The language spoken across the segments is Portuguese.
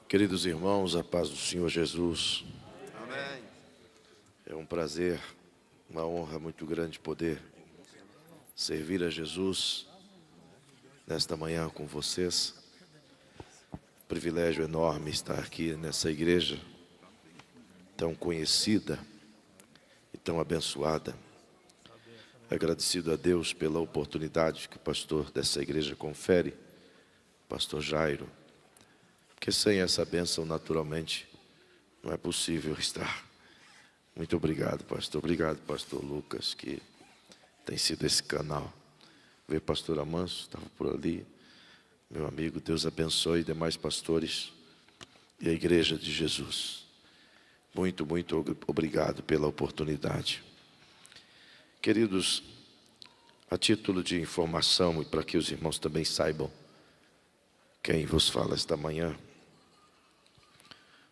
Queridos irmãos, a paz do Senhor Jesus. Amém. É um prazer, uma honra muito grande poder servir a Jesus nesta manhã com vocês. Privilégio enorme estar aqui nessa igreja tão conhecida e tão abençoada. Agradecido a Deus pela oportunidade que o pastor dessa igreja confere, pastor Jairo, porque sem essa bênção, naturalmente, não é possível estar. Muito obrigado, pastor. Obrigado, pastor Lucas, que tem sido esse canal. Ver pastor Amanso, estava por ali. Meu amigo, Deus abençoe demais pastores e a igreja de Jesus. Muito obrigado pela oportunidade. Queridos, a título de informação e para que os irmãos também saibam quem vos fala esta manhã,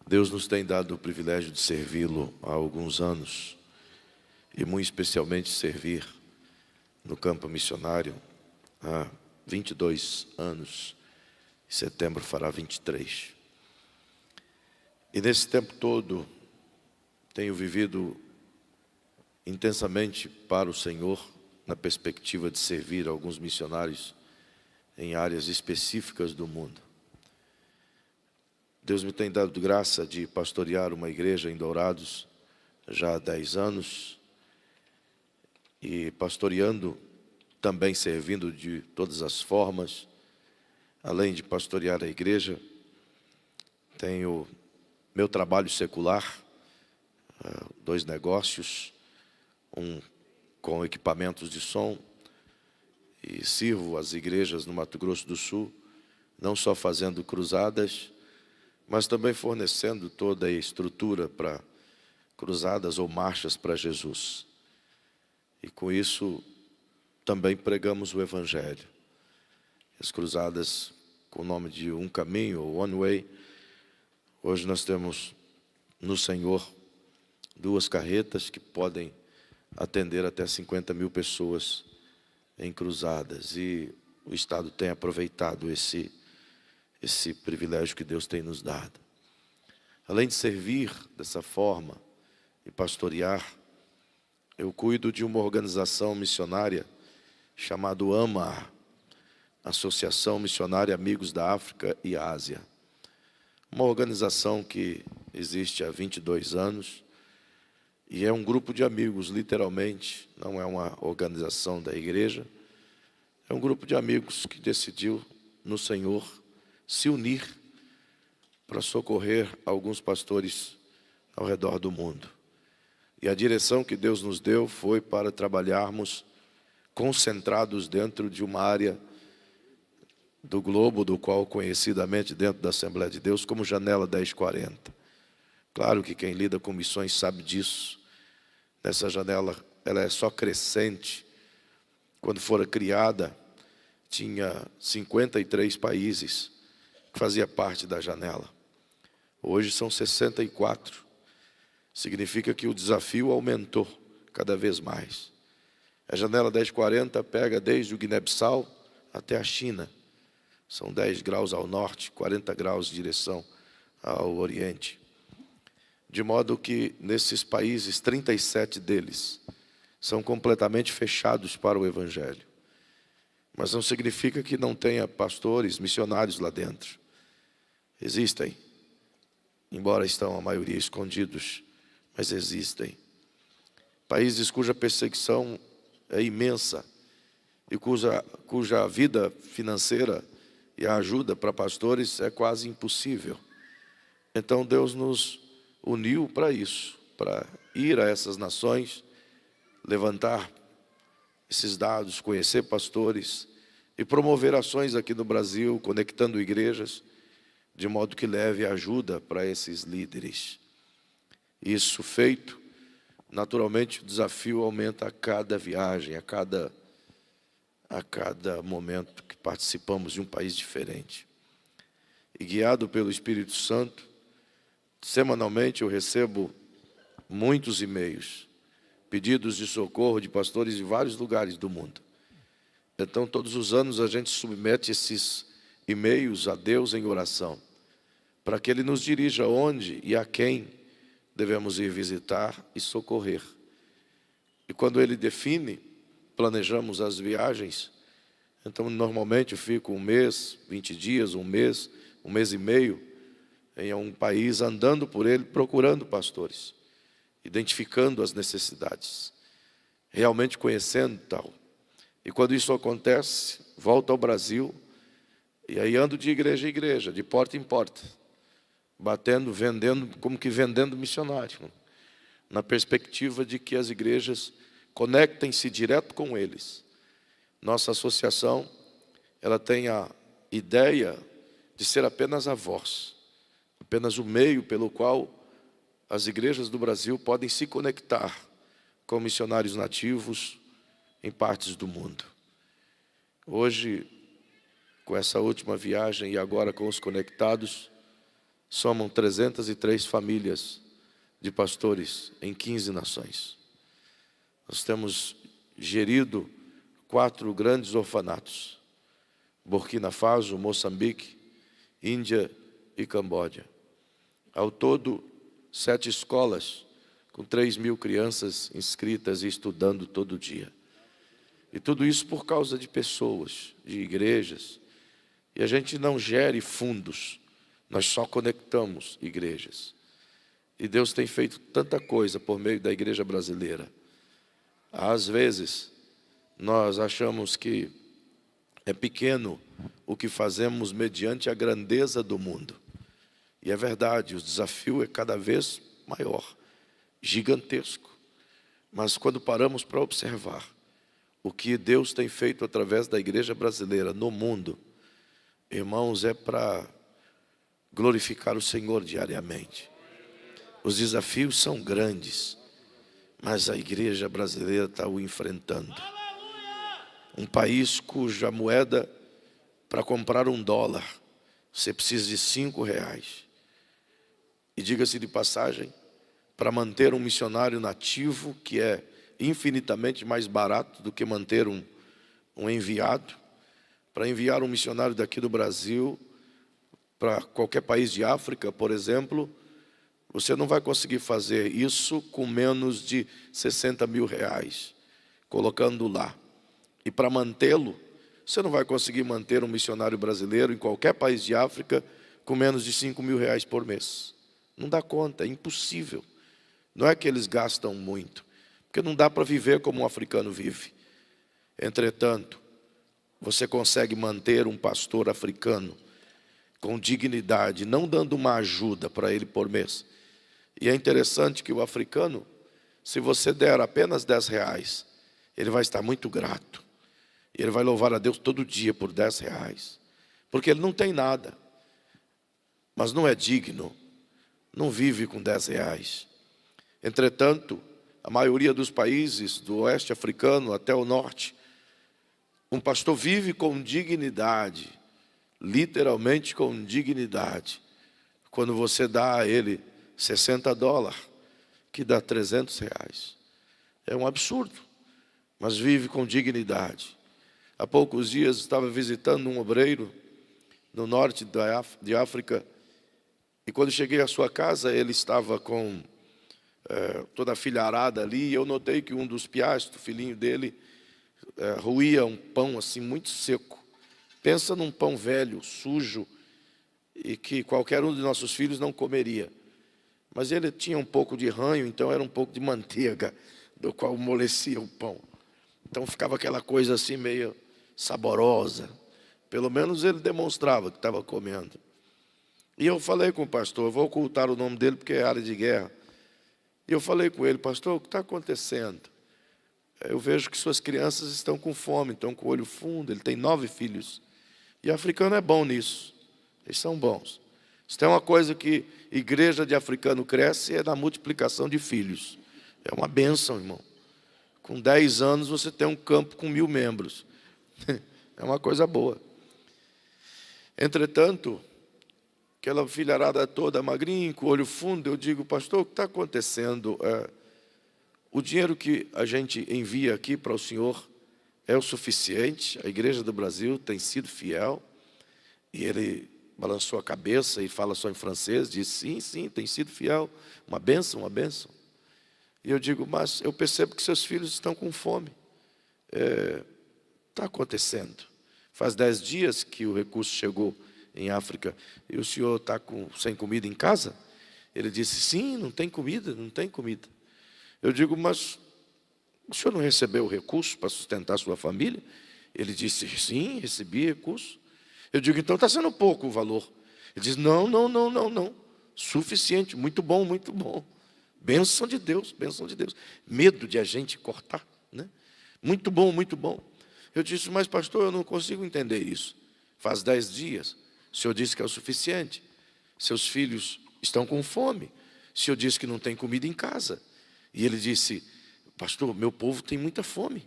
Deus nos tem dado o privilégio de servi-lo há alguns anos e muito especialmente servir no campo missionário há 22 anos. Em setembro fará 23. E nesse tempo todo tenho vivido intensamente para o Senhor na perspectiva de servir alguns missionários em áreas específicas do mundo. Deus me tem dado graça de pastorear uma igreja em Dourados já há 10 anos e pastoreando, também servindo de todas as formas. Além de pastorear a igreja, tenho meu trabalho secular, 2 negócios, um com equipamentos de som, e sirvo as igrejas no Mato Grosso do Sul, não só fazendo cruzadas, mas também fornecendo toda a estrutura para cruzadas ou marchas para Jesus. E com isso também pregamos o Evangelho. As cruzadas com o nome de Um Caminho, ou One Way. Hoje nós temos no Senhor 2 carretas que podem atender até 50 mil pessoas em cruzadas. E o Estado tem aproveitado esse privilégio que Deus tem nos dado. Além de servir dessa forma e pastorear, eu cuido de uma organização missionária chamada AMA, Associação Missionária Amigos da África e Ásia. Uma organização que existe há 22 anos e é um grupo de amigos, literalmente, não é uma organização da igreja, é um grupo de amigos que decidiu no Senhor se unir para socorrer alguns pastores ao redor do mundo. E a direção que Deus nos deu foi para trabalharmos concentrados dentro de uma área do globo, do qual conhecidamente dentro da Assembleia de Deus como Janela 1040. Claro que quem lida com missões sabe disso. Essa janela, ela é só crescente. Quando fora criada, tinha 53 países que fazia parte da janela. Hoje são 64. Significa que o desafio aumentou cada vez mais. A janela 1040 pega desde o Guiné-Bissau até a China. São 10 graus ao norte, 40 graus em direção ao oriente. De modo que nesses países, 37 deles são completamente fechados para o Evangelho. Mas não significa que não tenha pastores, missionários lá dentro. Existem, embora estão a maioria escondidos, mas existem. Países cuja perseguição é imensa e cuja vida financeira e a ajuda para pastores é quase impossível. Então Deus nos uniu para isso, para ir a essas nações, levantar esses dados, conhecer pastores e promover ações aqui no Brasil, conectando igrejas, de modo que leve ajuda para esses líderes. Isso feito, naturalmente o desafio aumenta a cada viagem, a cada momento que participamos de um país diferente. E guiado pelo Espírito Santo, semanalmente eu recebo muitos e-mails, pedidos de socorro de pastores de vários lugares do mundo. Então, todos os anos a gente submete esses e-mails a Deus em oração, para que Ele nos dirija onde e a quem devemos ir visitar e socorrer. E quando Ele define, planejamos as viagens. Então, normalmente eu fico 1 mês, 20 dias, 1 mês e meio, em um país, andando por ele, procurando pastores, identificando as necessidades, realmente conhecendo tal. E quando isso acontece, volto ao Brasil, e aí ando de igreja em igreja, de porta em porta, batendo, vendendo, como que vendendo missionário, na perspectiva de que as igrejas conectem-se direto com eles. Nossa associação, ela tem a ideia de ser apenas a voz, apenas o meio pelo qual as igrejas do Brasil podem se conectar com missionários nativos em partes do mundo. Hoje, com essa última viagem e agora com os conectados, somam 303 famílias de pastores em 15 nações. Nós temos gerido 4 grandes orfanatos: Burkina Faso, Moçambique, Índia e Camboja. Ao todo, 7 escolas, com 3.000 crianças inscritas e estudando todo dia. E tudo isso por causa de pessoas, de igrejas. E a gente não gere fundos, nós só conectamos igrejas. E Deus tem feito tanta coisa por meio da igreja brasileira. Às vezes, nós achamos que é pequeno o que fazemos mediante a grandeza do mundo. E é verdade, o desafio é cada vez maior, gigantesco. Mas quando paramos para observar o que Deus tem feito através da igreja brasileira no mundo, irmãos, é para glorificar o Senhor diariamente. Os desafios são grandes, mas a igreja brasileira está o enfrentando. Um país cuja moeda, para comprar $1, você precisa de R$5. E diga-se de passagem, para manter um missionário nativo, que é infinitamente mais barato do que manter um enviado, para enviar um missionário daqui do Brasil para qualquer país de África, por exemplo, você não vai conseguir fazer isso com menos de R$60 mil, colocando lá. E para mantê-lo, você não vai conseguir manter um missionário brasileiro em qualquer país de África com menos de R$5 mil por mês. Não dá conta, é impossível. Não é que eles gastam muito, porque não dá para viver como um africano vive. Entretanto, você consegue manter um pastor africano com dignidade, não dando uma ajuda para ele por mês. E é interessante que o africano, se você der apenas R$10, ele vai estar muito grato. E ele vai louvar a Deus todo dia por R$10, porque ele não tem nada, mas não é digno, não vive com R$10. Entretanto, a maioria dos países do oeste africano até o norte, um pastor vive com dignidade, literalmente com dignidade, quando você dá a ele $60, que dá R$300. É um absurdo, mas vive com dignidade. Há poucos dias estava visitando um obreiro no norte de África, e quando cheguei à sua casa, ele estava com toda a filharada ali, e eu notei que um dos piastros, o filhinho dele, roía um pão assim muito seco. Pensa num pão velho, sujo, e que qualquer um de nossos filhos não comeria. Mas ele tinha um pouco de ranho, então era um pouco de manteiga, do qual amolecia o pão. Então ficava aquela coisa assim meio saborosa. Pelo menos ele demonstrava que estava comendo. E eu falei com o pastor, vou ocultar o nome dele porque é área de guerra. E eu falei com ele, pastor, o que está acontecendo? Eu vejo que suas crianças estão com fome, estão com o olho fundo, ele tem 9 filhos. E africano é bom nisso, eles são bons. Se tem uma coisa que igreja de africano cresce, é na multiplicação de filhos. É uma bênção, irmão. Com 10 anos você tem um campo com 1000 membros. É uma coisa boa. Entretanto, aquela filharada toda magrinha, com o olho fundo, eu digo, pastor, o que está acontecendo? O dinheiro que a gente envia aqui para o senhor é o suficiente, a igreja do Brasil tem sido fiel, e ele balançou a cabeça e fala só em francês, disse, sim, sim, tem sido fiel, uma bênção, uma bênção. E eu digo, mas eu percebo que seus filhos estão com fome. Está acontecendo. Faz 10 dias que o recurso chegou em África e o senhor está sem comida em casa? Ele disse, sim, não tem comida, não tem comida. Eu digo, mas o senhor não recebeu o recurso para sustentar a sua família? Ele disse, sim, recebi recurso. Eu digo, então está sendo pouco o valor. Ele diz, não, não, não, não, não. Suficiente, muito bom, muito bom. Bênção de Deus, bênção de Deus. Medo de a gente cortar, né? Muito bom, muito bom. Eu disse, mas pastor, eu não consigo entender isso. Faz 10 dias, o senhor disse que é o suficiente. Seus filhos estão com fome. O senhor disse que não tem comida em casa. E ele disse, pastor, meu povo tem muita fome.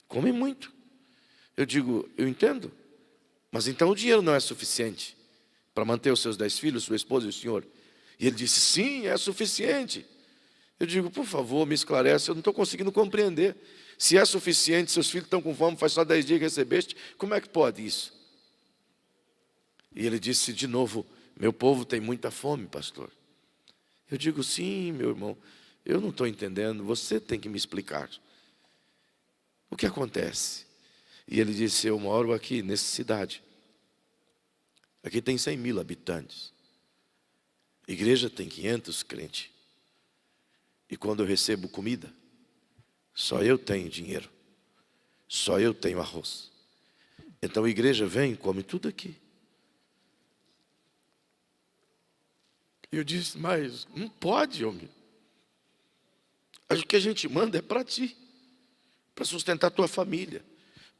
Come muito. Eu digo, eu entendo. Mas então o dinheiro não é suficiente para manter os seus 10 filhos, sua esposa e o senhor. E ele disse, sim, é suficiente. Eu digo, por favor, me esclarece, eu não estou conseguindo compreender. Se é suficiente, seus filhos estão com fome, faz só 10 dias que recebeste, como é que pode isso? E ele disse de novo, meu povo tem muita fome, pastor. Eu digo, sim, meu irmão, eu não estou entendendo, você tem que me explicar. O que acontece? E ele disse, eu moro aqui nessa cidade. Aqui tem 100 mil habitantes. A igreja tem 500 crentes. E quando eu recebo comida, só eu tenho dinheiro. Só eu tenho arroz. Então a igreja vem e come tudo aqui. Eu disse, mas não pode, homem. O que a gente manda é para ti. Para sustentar a tua família.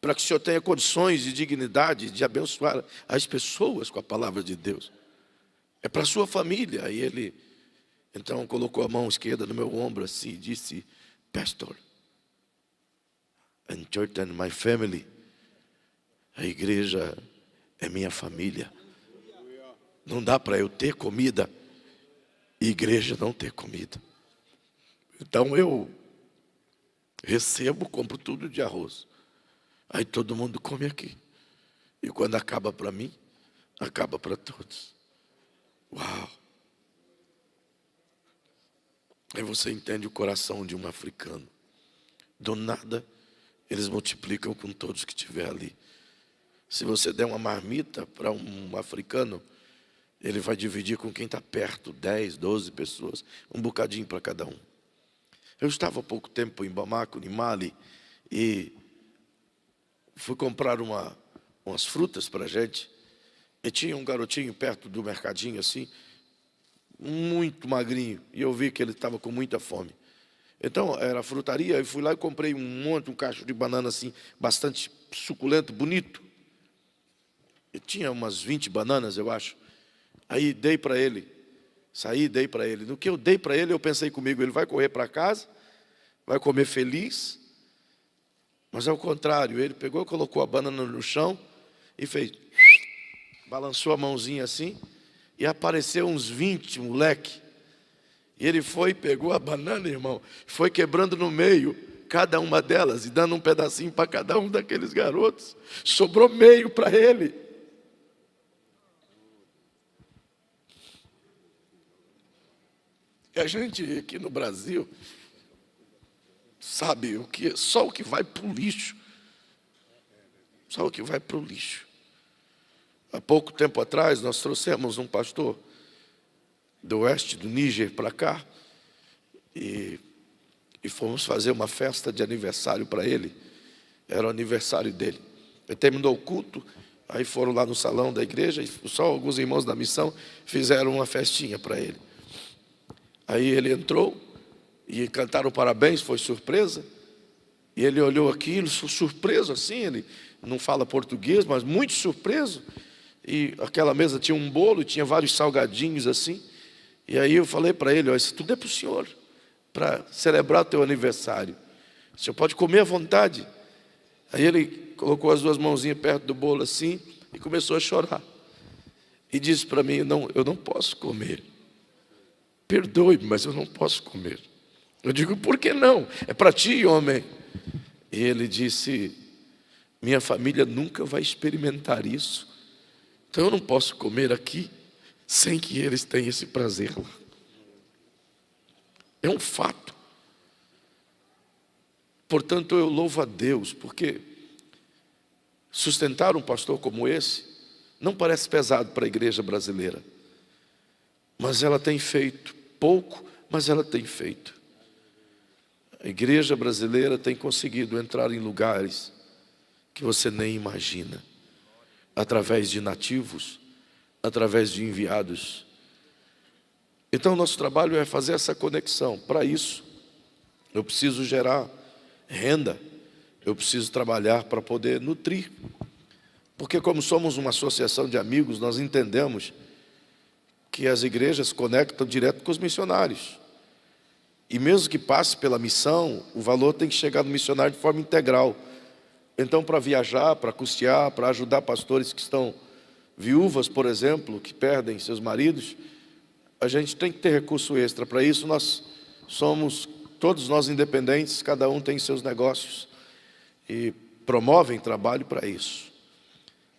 Para que o Senhor tenha condições e dignidade de abençoar as pessoas com a palavra de Deus. É para a sua família. Aí ele, então, colocou a mão esquerda no meu ombro assim e disse, pastor, and church and my family, a igreja é minha família. Não dá para eu ter comida e igreja não ter comida. Então eu recebo, compro tudo de arroz. Aí todo mundo come aqui. E quando acaba para mim, acaba para todos. Uau! Aí você entende o coração de um africano. Do nada, eles multiplicam com todos que estiver ali. Se você der uma marmita para um africano, ele vai dividir com quem está perto, 10, 12 pessoas, um bocadinho para cada um. Eu estava há pouco tempo em Bamako, em Mali, e fui comprar umas frutas para a gente, e tinha um garotinho perto do mercadinho assim, muito magrinho, e eu vi que ele estava com muita fome. Então, era a frutaria, eu fui lá e comprei um cacho de banana assim, bastante suculento, bonito. E tinha umas 20 bananas, eu acho. Aí dei para ele, saí e dei para ele. No que eu dei para ele, eu pensei comigo, ele vai correr para casa, vai comer feliz. Mas ao contrário, ele pegou, colocou a banana no chão e fez, balançou a mãozinha assim, e apareceu uns 20 moleque. E ele foi, pegou a banana, irmão, foi quebrando no meio cada uma delas e dando um pedacinho para cada um daqueles garotos. Sobrou meio para ele. E a gente aqui no Brasil sabe o que, só o que vai para o lixo. Só o que vai para o lixo. Há pouco tempo atrás, nós trouxemos um pastor do oeste do Níger para cá e fomos fazer uma festa de aniversário para ele. Era o aniversário dele. Ele terminou o culto, aí foram lá no salão da igreja e só alguns irmãos da missão fizeram uma festinha para ele. Aí ele entrou e cantaram parabéns, foi surpresa. E ele olhou aquilo, surpreso assim, ele não fala português, mas muito surpreso. E aquela mesa tinha um bolo, tinha vários salgadinhos assim. E aí eu falei para ele, ó, isso tudo é para o senhor, para celebrar o teu aniversário. O senhor pode comer à vontade. Aí ele colocou as duas mãozinhas perto do bolo assim e começou a chorar. E disse para mim, eu não posso comer. Perdoe-me, mas eu não posso comer. Eu digo, por que não? É para ti, homem. E ele disse, minha família nunca vai experimentar isso, Então eu não posso comer aqui sem que eles tenham esse prazer lá. É um fato. Portanto, eu louvo a Deus, porque sustentar um pastor como esse não parece pesado para a igreja brasileira. Mas ela tem feito pouco, mas ela tem feito. A igreja brasileira tem conseguido entrar em lugares que você nem imagina, através de nativos, através de enviados. Então, nosso trabalho é fazer essa conexão. Para isso, eu preciso gerar renda, eu preciso trabalhar para poder nutrir. Porque como somos uma associação de amigos, nós entendemos que as igrejas conectam direto com os missionários. E mesmo que passe pela missão, o valor tem que chegar no missionário de forma integral. Então, para viajar, para custear, para ajudar pastores que estão viúvas, por exemplo, que perdem seus maridos, a gente tem que ter recurso extra. Para isso, nós somos, todos nós independentes, cada um tem seus negócios e promovem trabalho para isso.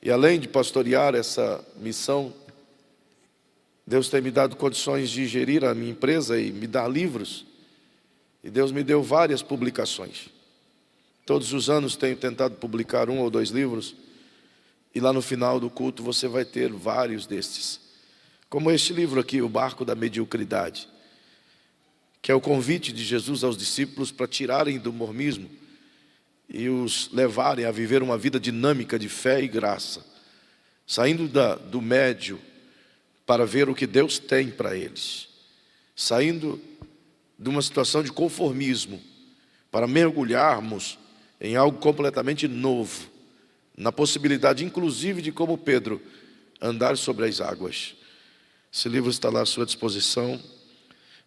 E além de pastorear essa missão, Deus tem me dado condições de gerir a minha empresa e me dar livros. E Deus me deu várias publicações. Todos os anos tenho tentado publicar 1 ou 2 livros. E lá no final do culto você vai ter vários destes. Como este livro aqui, O Barco da Mediocridade, que é o convite de Jesus aos discípulos para tirarem do mormismo e os levarem a viver uma vida dinâmica de fé e graça, saindo do médio para ver o que Deus tem para eles, saindo de uma situação de conformismo para mergulharmos em algo completamente novo, na possibilidade inclusive de, como Pedro, andar sobre as águas. Esse livro está lá à sua disposição.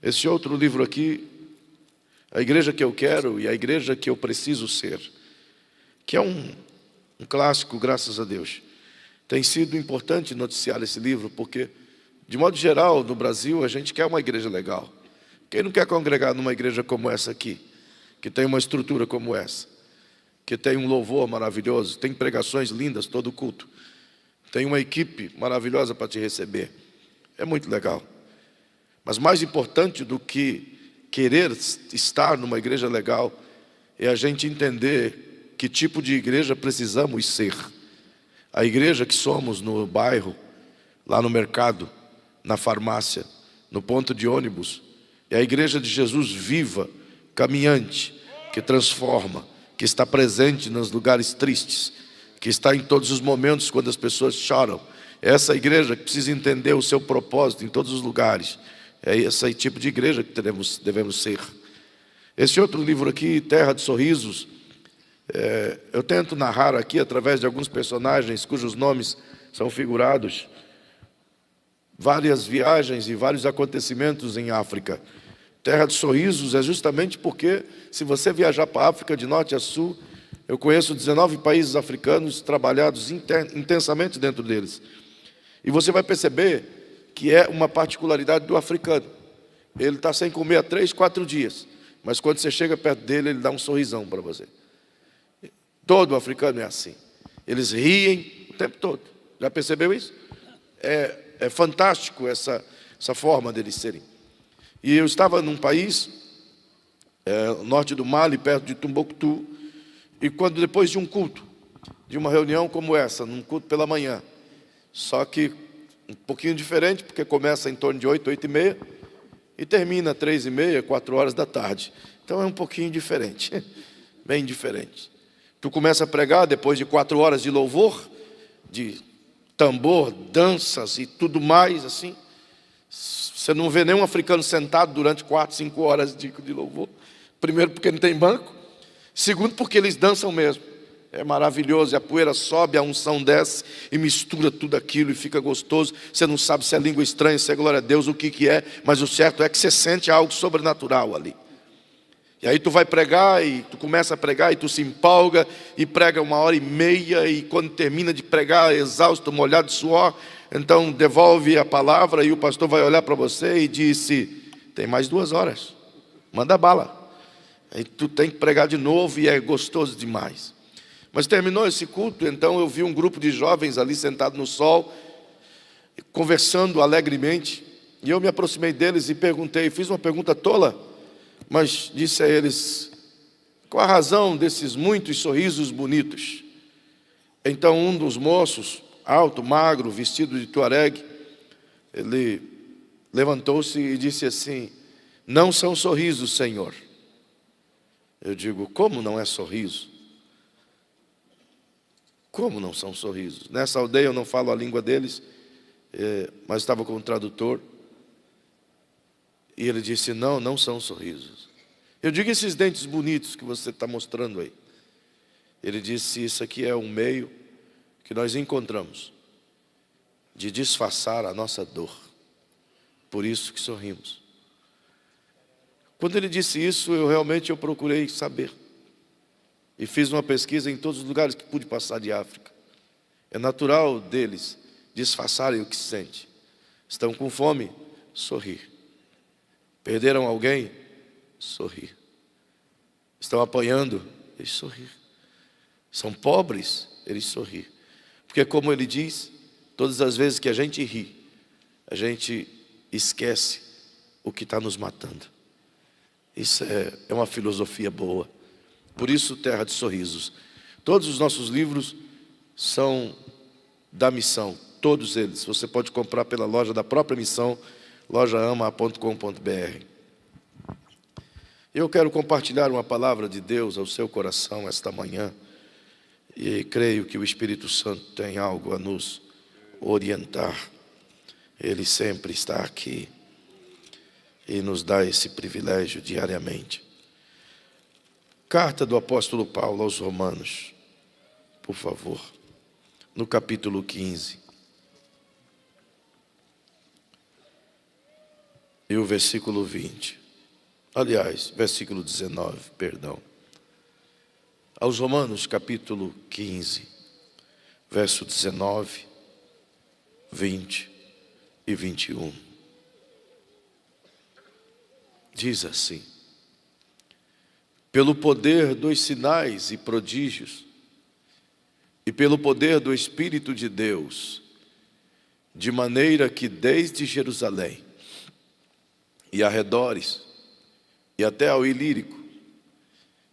Esse outro livro aqui, A Igreja que eu quero e a Igreja que eu preciso ser, que é um clássico, graças a Deus. Tem sido importante noticiar esse livro, porque, de modo geral, no Brasil, a gente quer uma igreja legal. Quem não quer congregar numa igreja como essa aqui, que tem uma estrutura como essa, que tem um louvor maravilhoso, tem pregações lindas todo culto, tem uma equipe maravilhosa para te receber. É muito legal. Mas mais importante do que querer estar numa igreja legal é a gente entender que tipo de igreja precisamos ser. A igreja que somos no bairro, lá no mercado, na farmácia, no ponto de ônibus, é a igreja de Jesus viva, caminhante, que transforma, que está presente nos lugares tristes, que está em todos os momentos quando as pessoas choram. É essa igreja que precisa entender o seu propósito em todos os lugares. É esse tipo de igreja que devemos ser. Esse outro livro aqui, Terra de Sorrisos, eu tento narrar aqui através de alguns personagens cujos nomes são figurados, várias viagens e vários acontecimentos em África. Terra de Sorrisos é justamente porque, se você viajar para a África de norte a sul, eu conheço 19 países africanos trabalhados intensamente dentro deles. E você vai perceber que é uma particularidade do africano. Ele está sem comer há 3, 4 dias, mas quando você chega perto dele, ele dá um sorrisão para você. Todo africano é assim. Eles riem o tempo todo. Já percebeu isso? É fantástico essa forma deles serem. E eu estava num país, norte do Mali, perto de Tumbuktu, e quando depois de um culto, de uma reunião como essa, num culto pela manhã, só que um pouquinho diferente, porque começa em torno de 8, 8h30, e termina 3h30, 4 horas da tarde. Então é um pouquinho diferente, bem diferente. Tu começa a pregar depois de 4 horas de louvor, de tambor, danças e tudo mais, assim. Você não vê nenhum africano sentado durante 4, 5 horas de louvor. Primeiro, porque não tem banco. Segundo, porque eles dançam mesmo. É maravilhoso, e a poeira sobe, a unção desce e mistura tudo aquilo e fica gostoso. Você não sabe se é língua estranha, se é glória a Deus, o que é, mas o certo é que você sente algo sobrenatural ali. E aí tu vai pregar, e tu começa a pregar, e tu se empolga, e prega 1h30, e quando termina de pregar, exausto, molhado de suor, então devolve a palavra, e o pastor vai olhar para você e disse: tem mais 2 horas, manda bala. Aí tu tem que pregar de novo, e é gostoso demais. Mas terminou esse culto, então eu vi um grupo de jovens ali sentado no sol, conversando alegremente, e eu me aproximei deles e perguntei, fiz uma pergunta tola, mas disse a eles: qual a razão desses muitos sorrisos bonitos? Então um dos moços, alto, magro, vestido de tuareg, ele levantou-se e disse assim: não são sorrisos, Senhor. Eu digo: como não é sorriso? Como não são sorrisos? Nessa aldeia eu não falo a língua deles, mas estava com o tradutor. E ele disse: não, não são sorrisos. Eu digo: esses dentes bonitos que você está mostrando aí. Ele disse: isso aqui é um meio que nós encontramos de disfarçar a nossa dor. Por isso que sorrimos. Quando ele disse isso, eu procurei saber. E fiz uma pesquisa em todos os lugares que pude passar de África. É natural deles disfarçarem o que sentem. Estão com fome? Sorrir. Perderam alguém? Sorrir. Estão apanhando? Eles sorrir. São pobres? Eles sorrir. Porque, como ele diz, todas as vezes que a gente ri, a gente esquece o que está nos matando. Isso é uma filosofia boa. Por isso, Terra de Sorrisos. Todos os nossos livros são da missão, todos eles. Você pode comprar pela loja da própria missão, lojaama.com.br. Eu quero compartilhar uma palavra de Deus ao seu coração esta manhã, e creio que o Espírito Santo tem algo a nos orientar. Ele sempre está aqui e nos dá esse privilégio diariamente. Carta do apóstolo Paulo aos Romanos, por favor, no capítulo 15. E o versículo 20. Aliás, versículo 19, perdão. Aos Romanos, capítulo 15, verso 19, 20 e 21. Diz assim: pelo poder dos sinais e prodígios, e pelo poder do Espírito de Deus, de maneira que desde Jerusalém e arredores, e até ao Ilírico,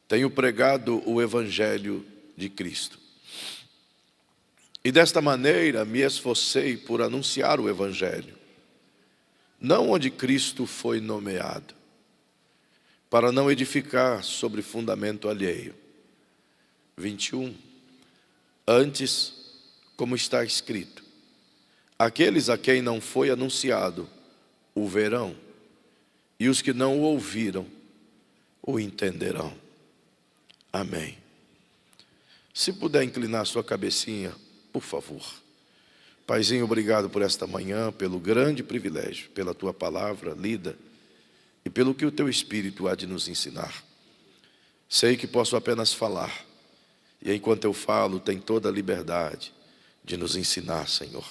tenho pregado o Evangelho de Cristo. E desta maneira me esforcei por anunciar o Evangelho, não onde Cristo foi nomeado, para não edificar sobre fundamento alheio. 21. Antes, como está escrito: aqueles a quem não foi anunciado o verão, e os que não o ouviram o entenderão. Amém. Se puder inclinar sua cabecinha, por favor. Paizinho, obrigado por esta manhã, pelo grande privilégio, pela tua palavra lida e pelo que o teu Espírito há de nos ensinar. Sei que posso apenas falar, e enquanto eu falo, tem toda a liberdade de nos ensinar, Senhor.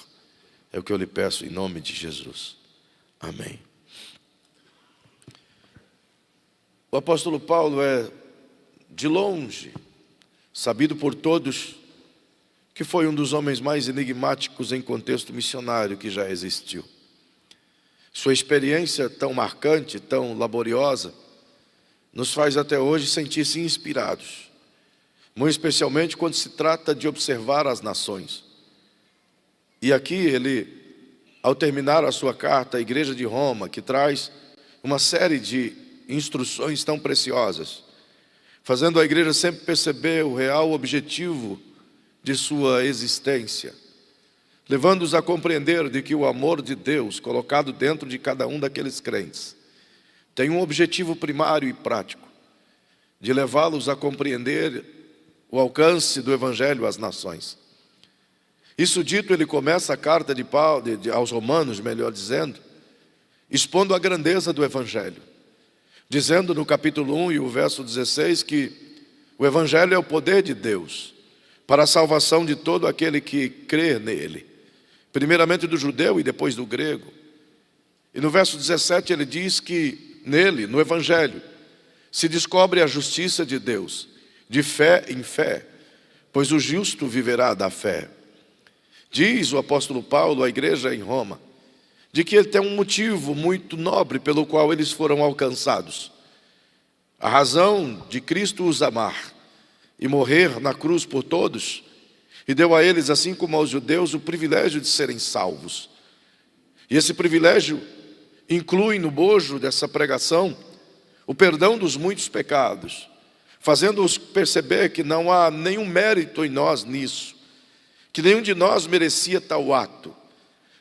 É o que eu lhe peço em nome de Jesus. Amém. O apóstolo Paulo é, de longe, sabido por todos, que foi um dos homens mais enigmáticos em contexto missionário que já existiu. Sua experiência tão marcante, tão laboriosa, nos faz até hoje sentir-se inspirados, muito especialmente quando se trata de observar as nações. E aqui ele, ao terminar a sua carta à Igreja de Roma, que traz uma série de instruções tão preciosas, fazendo a igreja sempre perceber o real objetivo de sua existência, levando-os a compreender de que o amor de Deus colocado dentro de cada um daqueles crentes tem um objetivo primário e prático, de levá-los a compreender o alcance do Evangelho às nações. Isso dito, ele começa a carta de Paulo, aos Romanos, melhor dizendo, expondo a grandeza do Evangelho, dizendo no capítulo 1 e o verso 16 que o Evangelho é o poder de Deus para a salvação de todo aquele que crê nele, primeiramente do judeu e depois do grego. E no verso 17 ele diz que nele, no Evangelho, se descobre a justiça de Deus, de fé em fé, pois o justo viverá da fé. Diz o apóstolo Paulo à igreja em Roma, de que ele tem um motivo muito nobre pelo qual eles foram alcançados. A razão de Cristo os amar e morrer na cruz por todos, e deu a eles, assim como aos judeus, o privilégio de serem salvos. E esse privilégio inclui no bojo dessa pregação o perdão dos muitos pecados, fazendo-os perceber que não há nenhum mérito em nós nisso, que nenhum de nós merecia tal ato.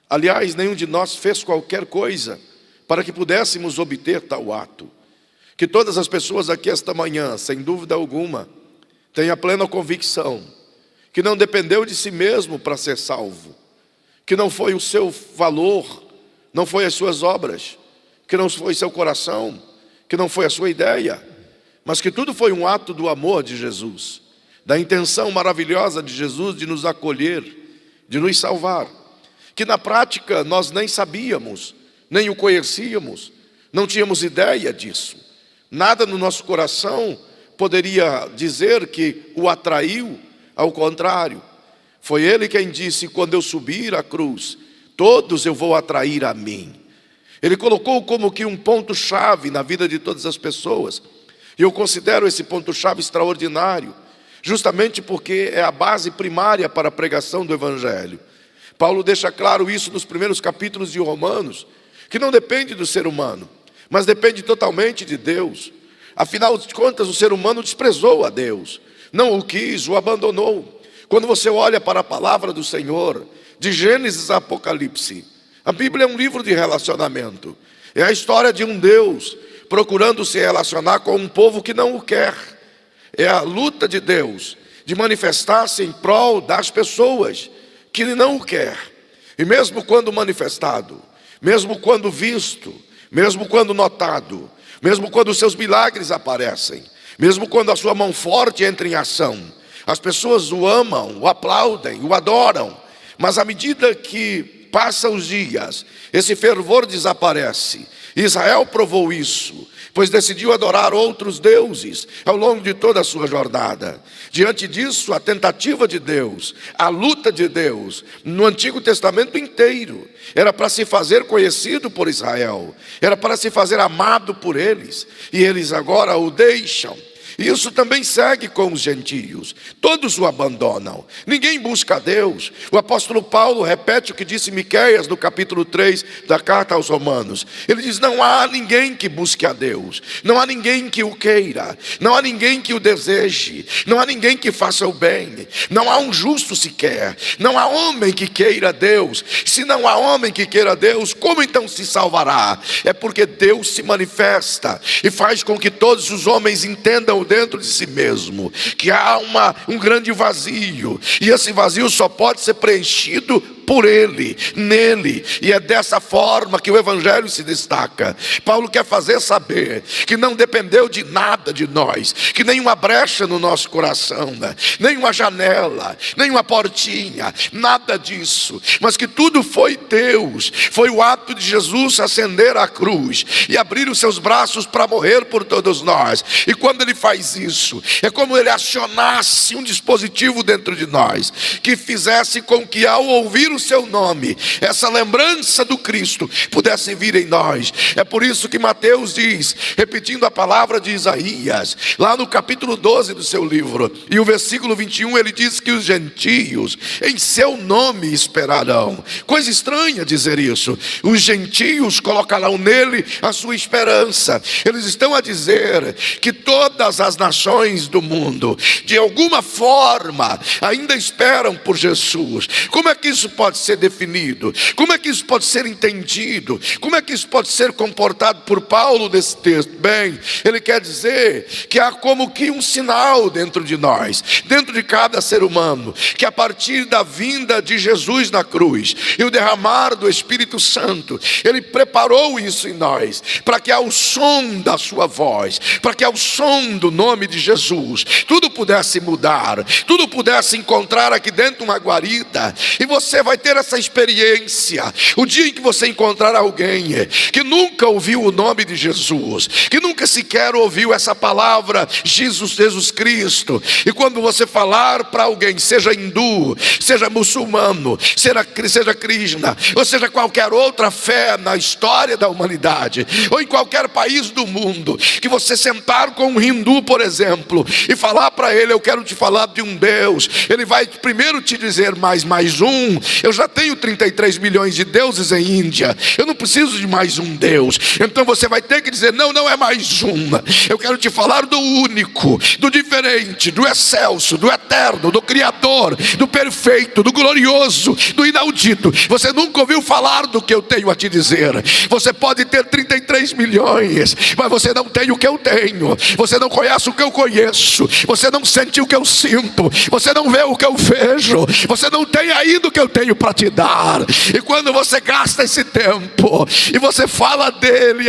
Aliás, nenhum de nós fez qualquer coisa para que pudéssemos obter tal ato. Que todas as pessoas aqui esta manhã, sem dúvida alguma, tenham a plena convicção que não dependeu de si mesmo para ser salvo, que não foi o seu valor, não foi as suas obras, que não foi seu coração, que não foi a sua ideia, mas que tudo foi um ato do amor de Jesus, da intenção maravilhosa de Jesus de nos acolher, de nos salvar, que na prática nós nem sabíamos, nem o conhecíamos, não tínhamos ideia disso. Nada no nosso coração poderia dizer que o atraiu, ao contrário. Foi Ele quem disse: quando eu subir a cruz, todos eu vou atrair a mim. Ele colocou como que um ponto-chave na vida de todas as pessoas. E eu considero esse ponto-chave extraordinário, justamente porque é a base primária para a pregação do Evangelho. Paulo deixa claro isso nos primeiros capítulos de Romanos, que não depende do ser humano, mas depende totalmente de Deus. Afinal de contas, o ser humano desprezou a Deus, não o quis, o abandonou. Quando você olha para a palavra do Senhor, de Gênesis a Apocalipse, a Bíblia é um livro de relacionamento. É a história de um Deus procurando se relacionar com um povo que não o quer. É a luta de Deus de manifestar-se em prol das pessoas que não o quer. E mesmo quando manifestado, mesmo quando visto, mesmo quando notado, mesmo quando os seus milagres aparecem, mesmo quando a sua mão forte entra em ação, as pessoas o amam, o aplaudem, o adoram. Mas à medida que passam os dias, esse fervor desaparece. Israel provou isso, pois decidiu adorar outros deuses ao longo de toda a sua jornada. Diante disso, a tentativa de Deus, a luta de Deus, no Antigo Testamento inteiro, era para se fazer conhecido por Israel, era para se fazer amado por eles, e eles agora o deixam. Isso também segue com os gentios. Todos o abandonam. Ninguém busca a Deus. O apóstolo Paulo repete o que disse Miqueias no capítulo 3 da carta aos Romanos. Ele diz: não há ninguém que busque a Deus, não há ninguém que o queira, não há ninguém que o deseje, não há ninguém que faça o bem, não há um justo sequer, não há homem que queira Deus. Se não há homem que queira Deus, como então se salvará? É porque Deus se manifesta e faz com que todos os homens entendam dentro de si mesmo que há um grande vazio, e esse vazio só pode ser preenchido por Ele, nele, e é dessa forma que o Evangelho se destaca. Paulo quer fazer saber que não dependeu de nada de nós, que nenhuma brecha no nosso coração, nenhuma janela, nenhuma portinha, nada disso, mas que tudo foi Deus. Foi o ato de Jesus ascender à cruz e abrir os seus braços para morrer por todos nós. E quando Ele faz isso, é como Ele acionasse um dispositivo dentro de nós, que fizesse com que, ao ouvir o seu nome, essa lembrança do Cristo pudesse vir em nós. É por isso que Mateus diz, repetindo a palavra de Isaías, lá no capítulo 12 do seu livro, e o versículo 21, ele diz que os gentios em seu nome esperarão. Coisa estranha dizer isso. Os gentios colocarão nele a sua esperança. Eles estão a dizer que todas as nações do mundo, de alguma forma, ainda esperam por Jesus. Como é que isso pode ser definido? Como é que isso pode ser entendido? Como é que isso pode ser comportado por Paulo nesse texto? Bem, ele quer dizer que há como que um sinal dentro de nós, dentro de cada ser humano, que a partir da vinda de Jesus na cruz e o derramar do Espírito Santo, Ele preparou isso em nós, para que ao som da sua voz, para que ao som do nome de Jesus, tudo pudesse mudar, tudo pudesse encontrar aqui dentro uma guarida, e você vai ter essa experiência. O dia em que você encontrar alguém que nunca ouviu o nome de Jesus, que nunca sequer ouviu essa palavra Jesus Cristo, e quando você falar para alguém, seja hindu, seja muçulmano, seja Krishna, ou seja qualquer outra fé na história da humanidade, ou em qualquer país do mundo, que você sentar com um hindu, por exemplo, e falar para ele: eu quero te falar de um Deus, ele vai primeiro te dizer mais um. Eu já tenho 33 milhões de deuses em Índia, eu não preciso de mais um Deus. Então você vai ter que dizer: não é mais um, eu quero te falar do único, do diferente, do excelso, do eterno, do criador, do perfeito, do glorioso, do inaudito. Você nunca ouviu falar do que eu tenho a te dizer. Você pode ter 33 milhões, mas você não tem o que eu tenho. Você não conhece o que eu conheço. Você não sente o que eu sinto. Você não vê o que eu vejo. Você não tem ainda o que eu tenho para te dar. E quando você gasta esse tempo e você fala dele,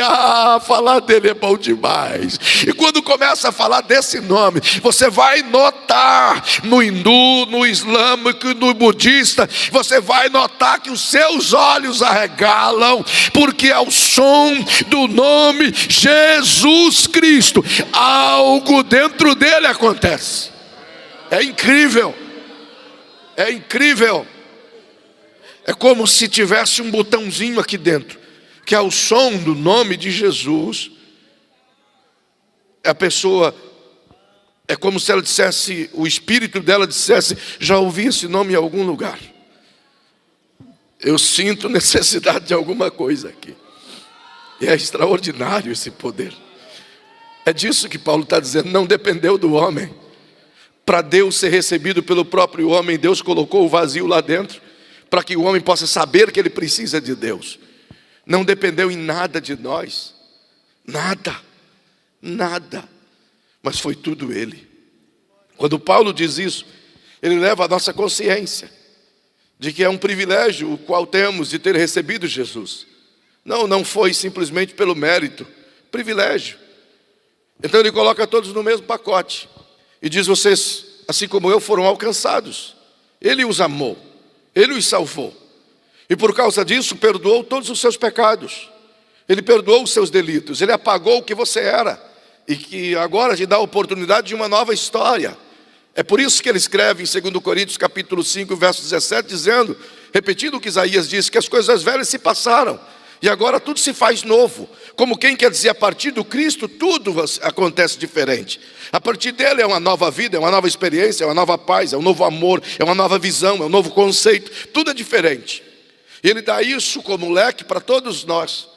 falar dele é bom demais. E quando começa a falar desse nome, você vai notar no hindu, no islâmico, no budista, você vai notar que os seus olhos arregalam, porque ao som do nome Jesus Cristo, algo dentro dele acontece. É incrível. É incrível. É como se tivesse um botãozinho aqui dentro, que ao som do nome de Jesus, a pessoa, é como se ela dissesse, o espírito dela dissesse: já ouvi esse nome em algum lugar. Eu sinto necessidade de alguma coisa aqui. E é extraordinário esse poder. É disso que Paulo está dizendo. Não dependeu do homem. Para Deus ser recebido pelo próprio homem, Deus colocou o vazio lá dentro, para que o homem possa saber que ele precisa de Deus. Não dependeu em nada de nós. Nada. Mas foi tudo Ele. Quando Paulo diz isso, ele leva a nossa consciência de que é um privilégio o qual temos de ter recebido Jesus. Não foi simplesmente pelo mérito, privilégio. Então ele coloca todos no mesmo pacote e diz: vocês, assim como eu, foram alcançados. Ele os amou, Ele os salvou, e por causa disso perdoou todos os seus pecados. Ele perdoou os seus delitos, Ele apagou o que você era, e que agora te dá a oportunidade de uma nova história. É por isso que ele escreve em 2 Coríntios capítulo 5, verso 17, dizendo, repetindo o que Isaías disse, que as coisas velhas se passaram, e agora tudo se faz novo. Como quem quer dizer, a partir do Cristo tudo acontece diferente. A partir dele é uma nova vida, é uma nova experiência, é uma nova paz, é um novo amor, é uma nova visão, é um novo conceito. Tudo é diferente. E ele dá isso como leque para todos nós.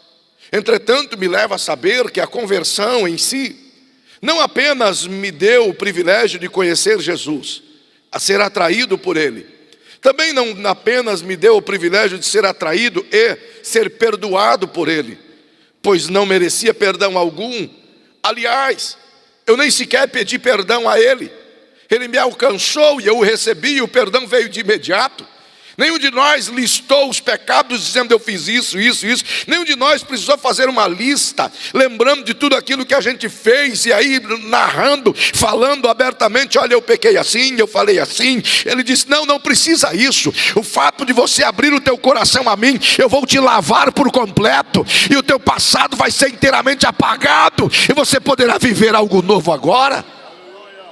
Entretanto, me leva a saber que a conversão em si não apenas me deu o privilégio de conhecer Jesus, a ser atraído por Ele. Também não apenas me deu o privilégio de ser atraído e ser perdoado por Ele, pois não merecia perdão algum. Aliás, eu nem sequer pedi perdão a Ele. Ele me alcançou e eu o recebi, e o perdão veio de imediato. Nenhum de nós listou os pecados dizendo: eu fiz isso. Nenhum de nós precisou fazer uma lista, lembrando de tudo aquilo que a gente fez, e aí narrando, falando abertamente: olha, eu pequei assim, eu falei assim. Ele disse: não precisa isso. O fato de você abrir o teu coração a mim, eu vou te lavar por completo, e o teu passado vai ser inteiramente apagado, e você poderá viver algo novo agora.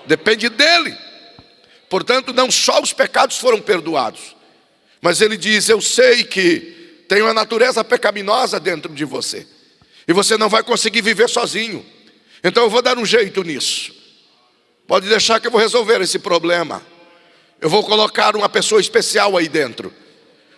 Depende dele. Portanto, não só os pecados foram perdoados, mas ele diz: eu sei que tem uma natureza pecaminosa dentro de você, e você não vai conseguir viver sozinho. Então eu vou dar um jeito nisso. Pode deixar que eu vou resolver esse problema. Eu vou colocar uma pessoa especial aí dentro.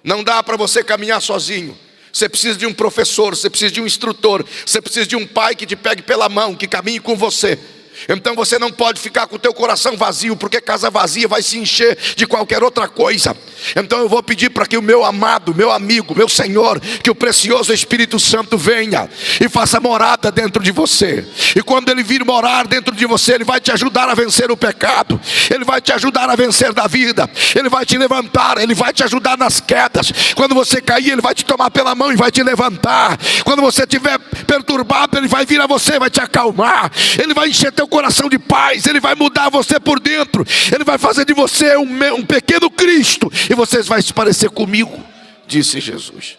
Não dá para você caminhar sozinho. Você precisa de um professor, você precisa de um instrutor, você precisa de um pai que te pegue pela mão, que caminhe com você. Então você não pode ficar com o teu coração vazio, porque casa vazia vai se encher de qualquer outra coisa. Então eu vou pedir para que o meu amado, meu amigo, meu Senhor, que o precioso Espírito Santo venha e faça morada dentro de você. E quando ele vir morar dentro de você, ele vai te ajudar a vencer o pecado, ele vai te ajudar a vencer da vida, ele vai te levantar, ele vai te ajudar nas quedas. Quando você cair, ele vai te tomar pela mão e vai te levantar. Quando você estiver perturbado, ele vai vir a você, vai te acalmar, ele vai encher teu teu coração de paz, Ele vai mudar você por dentro, Ele vai fazer de você um pequeno Cristo, e vocês vão se parecer comigo, disse Jesus.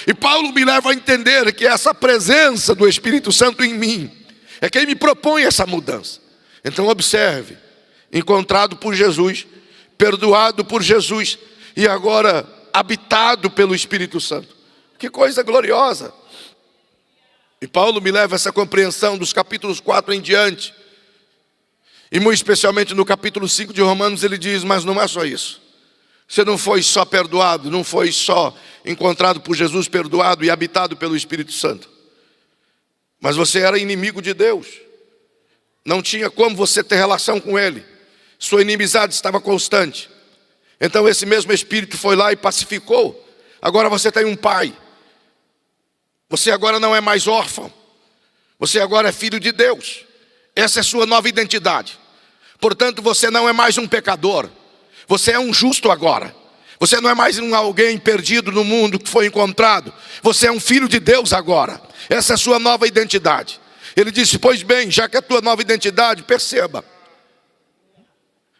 E Paulo me leva a entender que essa presença do Espírito Santo em mim é quem me propõe essa mudança. Então observe, encontrado por Jesus, perdoado por Jesus e agora habitado pelo Espírito Santo. Que coisa gloriosa! E Paulo me leva a essa compreensão dos capítulos 4 em diante. E muito especialmente no capítulo 5 de Romanos ele diz, mas não é só isso. Você não foi só perdoado, não foi só encontrado por Jesus, perdoado e habitado pelo Espírito Santo. Mas você era inimigo de Deus. Não tinha como você ter relação com Ele. Sua inimizade estava constante. Então esse mesmo Espírito foi lá e pacificou. Agora você tem um pai. Você agora não é mais órfão. Você agora é filho de Deus. Essa é a sua nova identidade. Portanto, você não é mais um pecador. Você é um justo agora. Você não é mais alguém perdido no mundo que foi encontrado. Você é um filho de Deus agora. Essa é a sua nova identidade. Ele disse, pois bem, já que é a tua nova identidade, perceba.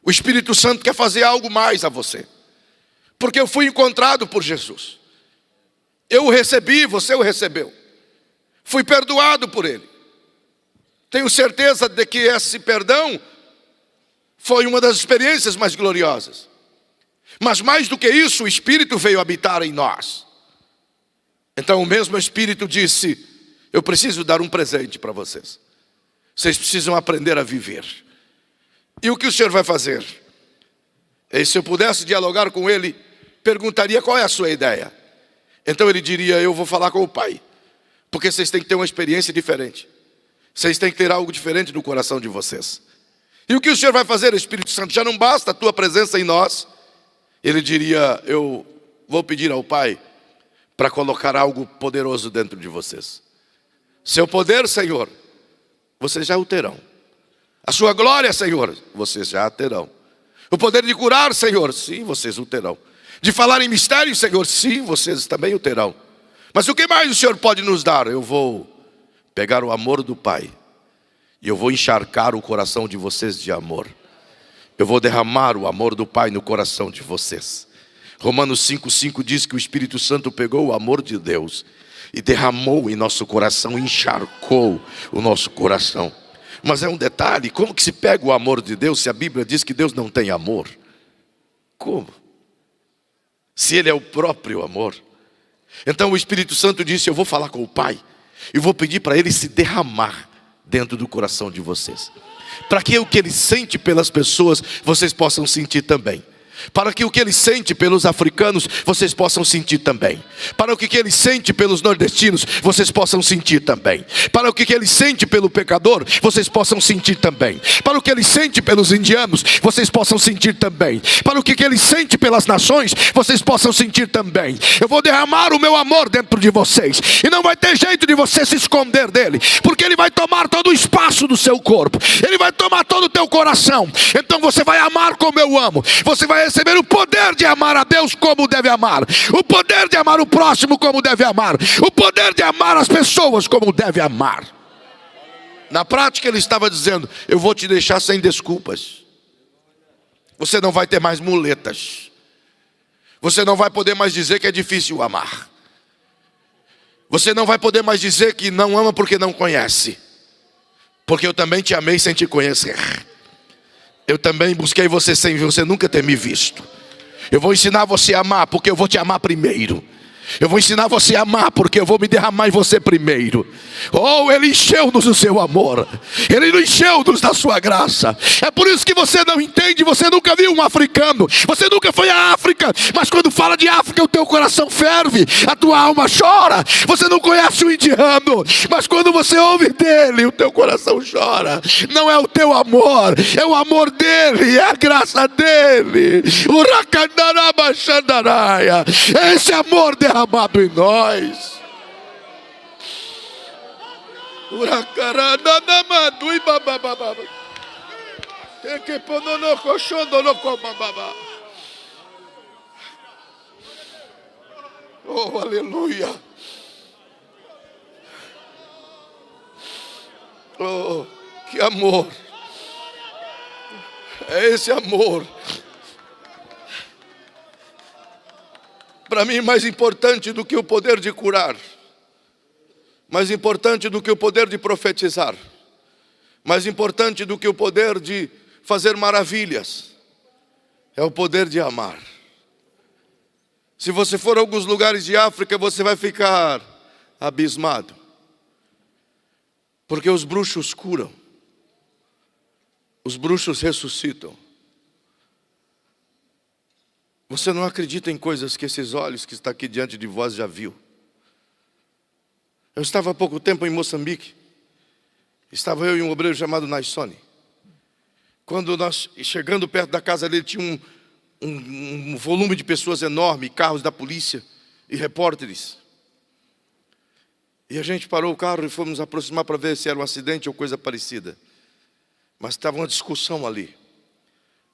O Espírito Santo quer fazer algo mais a você. Porque eu fui encontrado por Jesus. Eu o recebi, você o recebeu. Fui perdoado por Ele. Tenho certeza de que esse perdão foi uma das experiências mais gloriosas. Mas mais do que isso, o Espírito veio habitar em nós. Então o mesmo Espírito disse, eu preciso dar um presente para vocês. Vocês precisam aprender a viver. E o que o Senhor vai fazer? E se eu pudesse dialogar com Ele, perguntaria qual é a sua ideia. Então Ele diria, eu vou falar com o Pai. Porque vocês têm que ter uma experiência diferente. Vocês têm que ter algo diferente no coração de vocês. E o que o Senhor vai fazer, Espírito Santo? Já não basta a tua presença em nós. Ele diria, eu vou pedir ao Pai para colocar algo poderoso dentro de vocês. Seu poder, Senhor, vocês já o terão. A sua glória, Senhor, vocês já a terão. O poder de curar, Senhor, sim, vocês o terão. De falar em mistério, Senhor, sim, vocês também o terão. Mas o que mais o Senhor pode nos dar? Eu vou pegar o amor do Pai e eu vou encharcar o coração de vocês de amor. Eu vou derramar o amor do Pai no coração de vocês. Romanos 5,5 diz que o Espírito Santo pegou o amor de Deus e derramou em nosso coração, encharcou o nosso coração. Mas é um detalhe, como que se pega o amor de Deus se a Bíblia diz que Deus não tem amor? Como? Se Ele é o próprio amor. Então o Espírito Santo disse, eu vou falar com o Pai e vou pedir para Ele se derramar dentro do coração de vocês. Para que o que Ele sente pelas pessoas, vocês possam sentir também. Para que o que Ele sente pelos africanos, vocês possam sentir também. Para o que Ele sente pelos nordestinos, vocês possam sentir também. Para o que Ele sente pelo pecador, vocês possam sentir também. Para o que Ele sente pelos indianos, vocês possam sentir também. Para o que Ele sente pelas nações, vocês possam sentir também. Eu vou derramar o meu amor dentro de vocês. E não vai ter jeito de você se esconder dele. Porque Ele vai tomar todo o espaço do seu corpo. Ele vai tomar todo o teu coração. Então você vai amar como eu amo. Você vai receber o poder de amar a Deus como deve amar, o poder de amar o próximo como deve amar, o poder de amar as pessoas como deve amar. Na prática Ele estava dizendo, eu vou te deixar sem desculpas. Você não vai ter mais muletas. Você não vai poder mais dizer que é difícil amar. Você não vai poder mais dizer que não ama porque não conhece. Porque eu também te amei sem te conhecer. Eu também busquei você sem você nunca ter me visto. Eu vou ensinar você a amar porque eu vou te amar primeiro. Eu vou ensinar você a amar porque eu vou me derramar em você primeiro. Oh, Ele encheu-nos do seu amor. Ele nos encheu-nos da sua graça. É por isso que você não entende. Você nunca viu um africano. Você nunca foi à África. Mas quando fala de África, o teu coração ferve. A tua alma chora. Você não conhece o indiano. Mas quando você ouve dele, o teu coração chora. Não é o teu amor. É o amor dele. É a graça dele. É esse amor derramado em nós. Oh, aleluia. Oh, Que amor! É esse amor. Para mim, mais importante do que o poder de curar, mais importante do que o poder de profetizar, mais importante do que o poder de fazer maravilhas, é o poder de amar. Se você for a alguns lugares de África, você vai ficar abismado, porque os bruxos curam, os bruxos ressuscitam. Você não acredita em coisas que esses olhos que está aqui diante de vós já viu. Eu estava há pouco tempo em Moçambique. Estava eu e um obreiro chamado Naisone. Quando nós, chegando perto da casa dele, tinha um volume de pessoas enorme, carros da polícia e repórteres. E a gente parou o carro e fomos nos aproximar para ver se era um acidente ou coisa parecida. Mas estava uma discussão ali.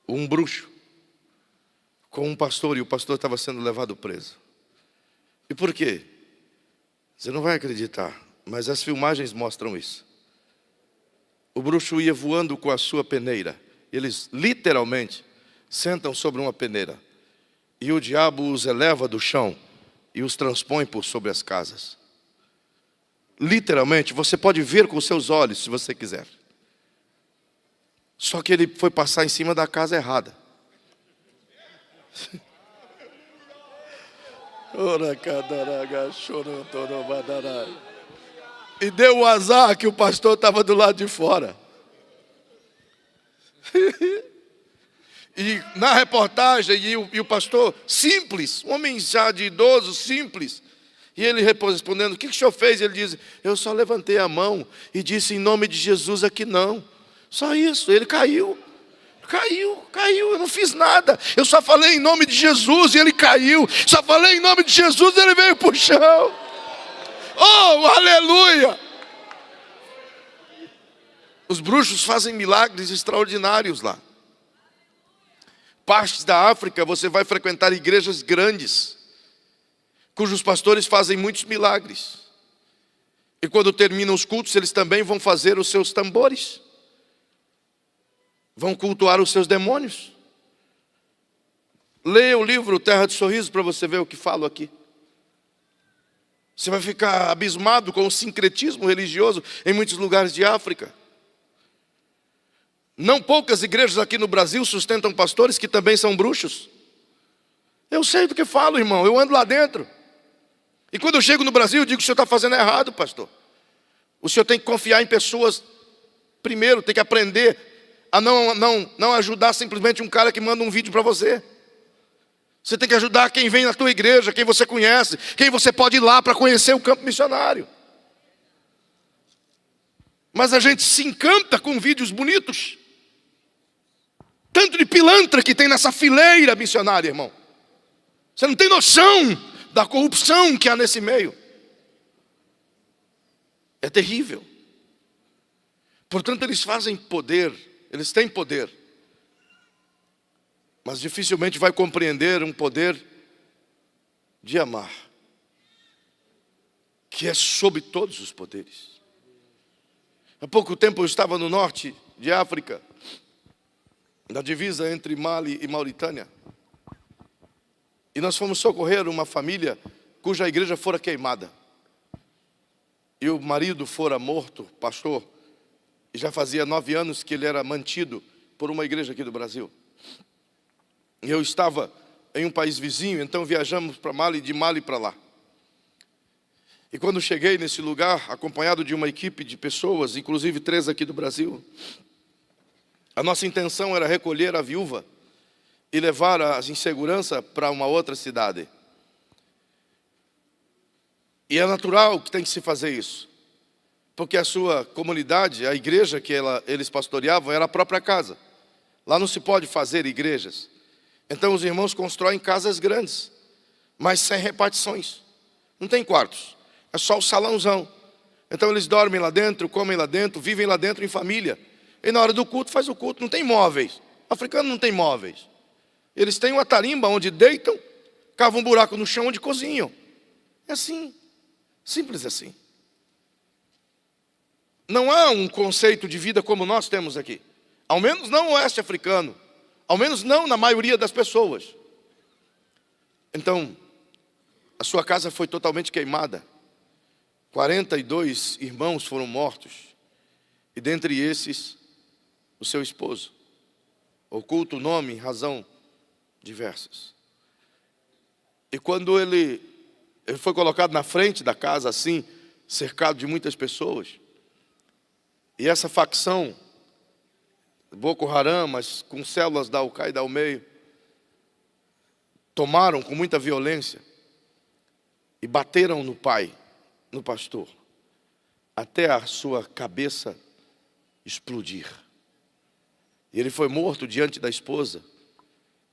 Um bruxo com um pastor, e o pastor estava sendo levado preso. E por quê? Você não vai acreditar, mas as filmagens mostram isso. O bruxo ia voando com a sua peneira. Eles literalmente sentam sobre uma peneira. E o diabo os eleva do chão e os transpõe por sobre as casas. Literalmente, você pode ver com os seus olhos, se você quiser. Só que ele foi passar em cima da casa errada. E deu o azar que o pastor estava do lado de fora. E na reportagem, e o pastor simples, um homem já de idoso, simples. E ele respondendo, o que o senhor fez? Ele diz, eu só levantei a mão e disse em nome de Jesus aqui não. Só isso, ele caiu, eu não fiz nada. Eu só falei em nome de Jesus e ele caiu. Só falei em nome de Jesus e ele veio para o chão. Oh, aleluia! Os bruxos fazem milagres extraordinários lá. Partes da África você vai frequentar igrejas grandes, cujos pastores fazem muitos milagres. E quando terminam os cultos, eles também vão fazer os seus tambores. Vão cultuar os seus demônios. Leia o livro Terra de Sorriso para você ver o que falo aqui. Você vai ficar abismado com o sincretismo religioso em muitos lugares de África. Não poucas igrejas aqui no Brasil sustentam pastores que também são bruxos. Eu sei do que falo, irmão, eu ando lá dentro. E quando eu chego no Brasil, eu digo que o senhor está fazendo errado, pastor. O senhor tem que confiar em pessoas primeiro, tem que aprender a não ajudar simplesmente um cara que manda um vídeo para você. Você tem que ajudar quem vem na tua igreja, quem você conhece, quem você pode ir lá para conhecer o campo missionário. Mas a gente se encanta com vídeos bonitos. Tanto de pilantra que tem nessa fileira missionária, irmão. Você não tem noção da corrupção que há nesse meio. É terrível. Portanto, eles fazem poder, eles têm poder. Mas dificilmente vai compreender um poder de amar, que é sobre todos os poderes. Há pouco tempo eu estava no norte de África, na divisa entre Mali e Mauritânia. E nós fomos socorrer uma família cuja igreja fora queimada. E o marido fora morto, pastor, e já fazia 9 anos que ele era mantido por uma igreja aqui do Brasil. E eu estava em um país vizinho, então viajamos para Mali, de Mali para lá. E quando cheguei nesse lugar, acompanhado de uma equipe de pessoas, inclusive 3 aqui do Brasil, a nossa intenção era recolher a viúva e levar-a em segurança para uma outra cidade. E é natural que tem que se fazer isso, porque a sua comunidade, a igreja que eles pastoreavam, era a própria casa. Lá não se pode fazer igrejas. Então os irmãos constroem casas grandes, mas sem repartições. Não tem quartos, é só o salãozão. Então eles dormem lá dentro, comem lá dentro, vivem lá dentro em família. E na hora do culto faz o culto, não tem móveis. O africano não tem móveis. Eles têm uma tarimba onde deitam, cavam um buraco no chão onde cozinham. É assim, simples assim. Não há um conceito de vida como nós temos aqui. Ao menos não o oeste africano. Ao menos não na maioria das pessoas. Então, a sua casa foi totalmente queimada. 42 irmãos foram mortos. E dentre esses, o seu esposo. Oculta o nome, razão diversas. E quando ele foi colocado na frente da casa, assim, cercado de muitas pessoas, e essa facção, Boko Haram, mas com células da Al-Qaeda ao meio, tomaram com muita violência e bateram no pai, no pastor, até a sua cabeça explodir. E ele foi morto diante da esposa,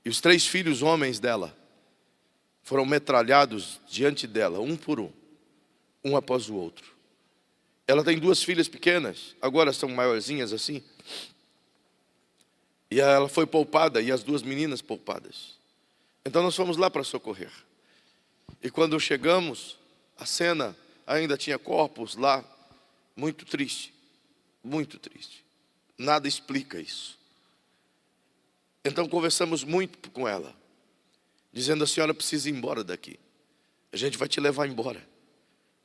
e os 3 filhos homens dela foram metralhados diante dela, um por um, um após o outro. Ela tem 2 filhas pequenas, agora são maiorzinhas assim. E ela foi poupada, e as 2 meninas poupadas. Então nós fomos lá para socorrer. E quando chegamos, a cena ainda tinha corpos lá, muito triste, muito triste. Nada explica isso. Então conversamos muito com ela, dizendo: a senhora precisa ir embora daqui. A gente vai te levar embora,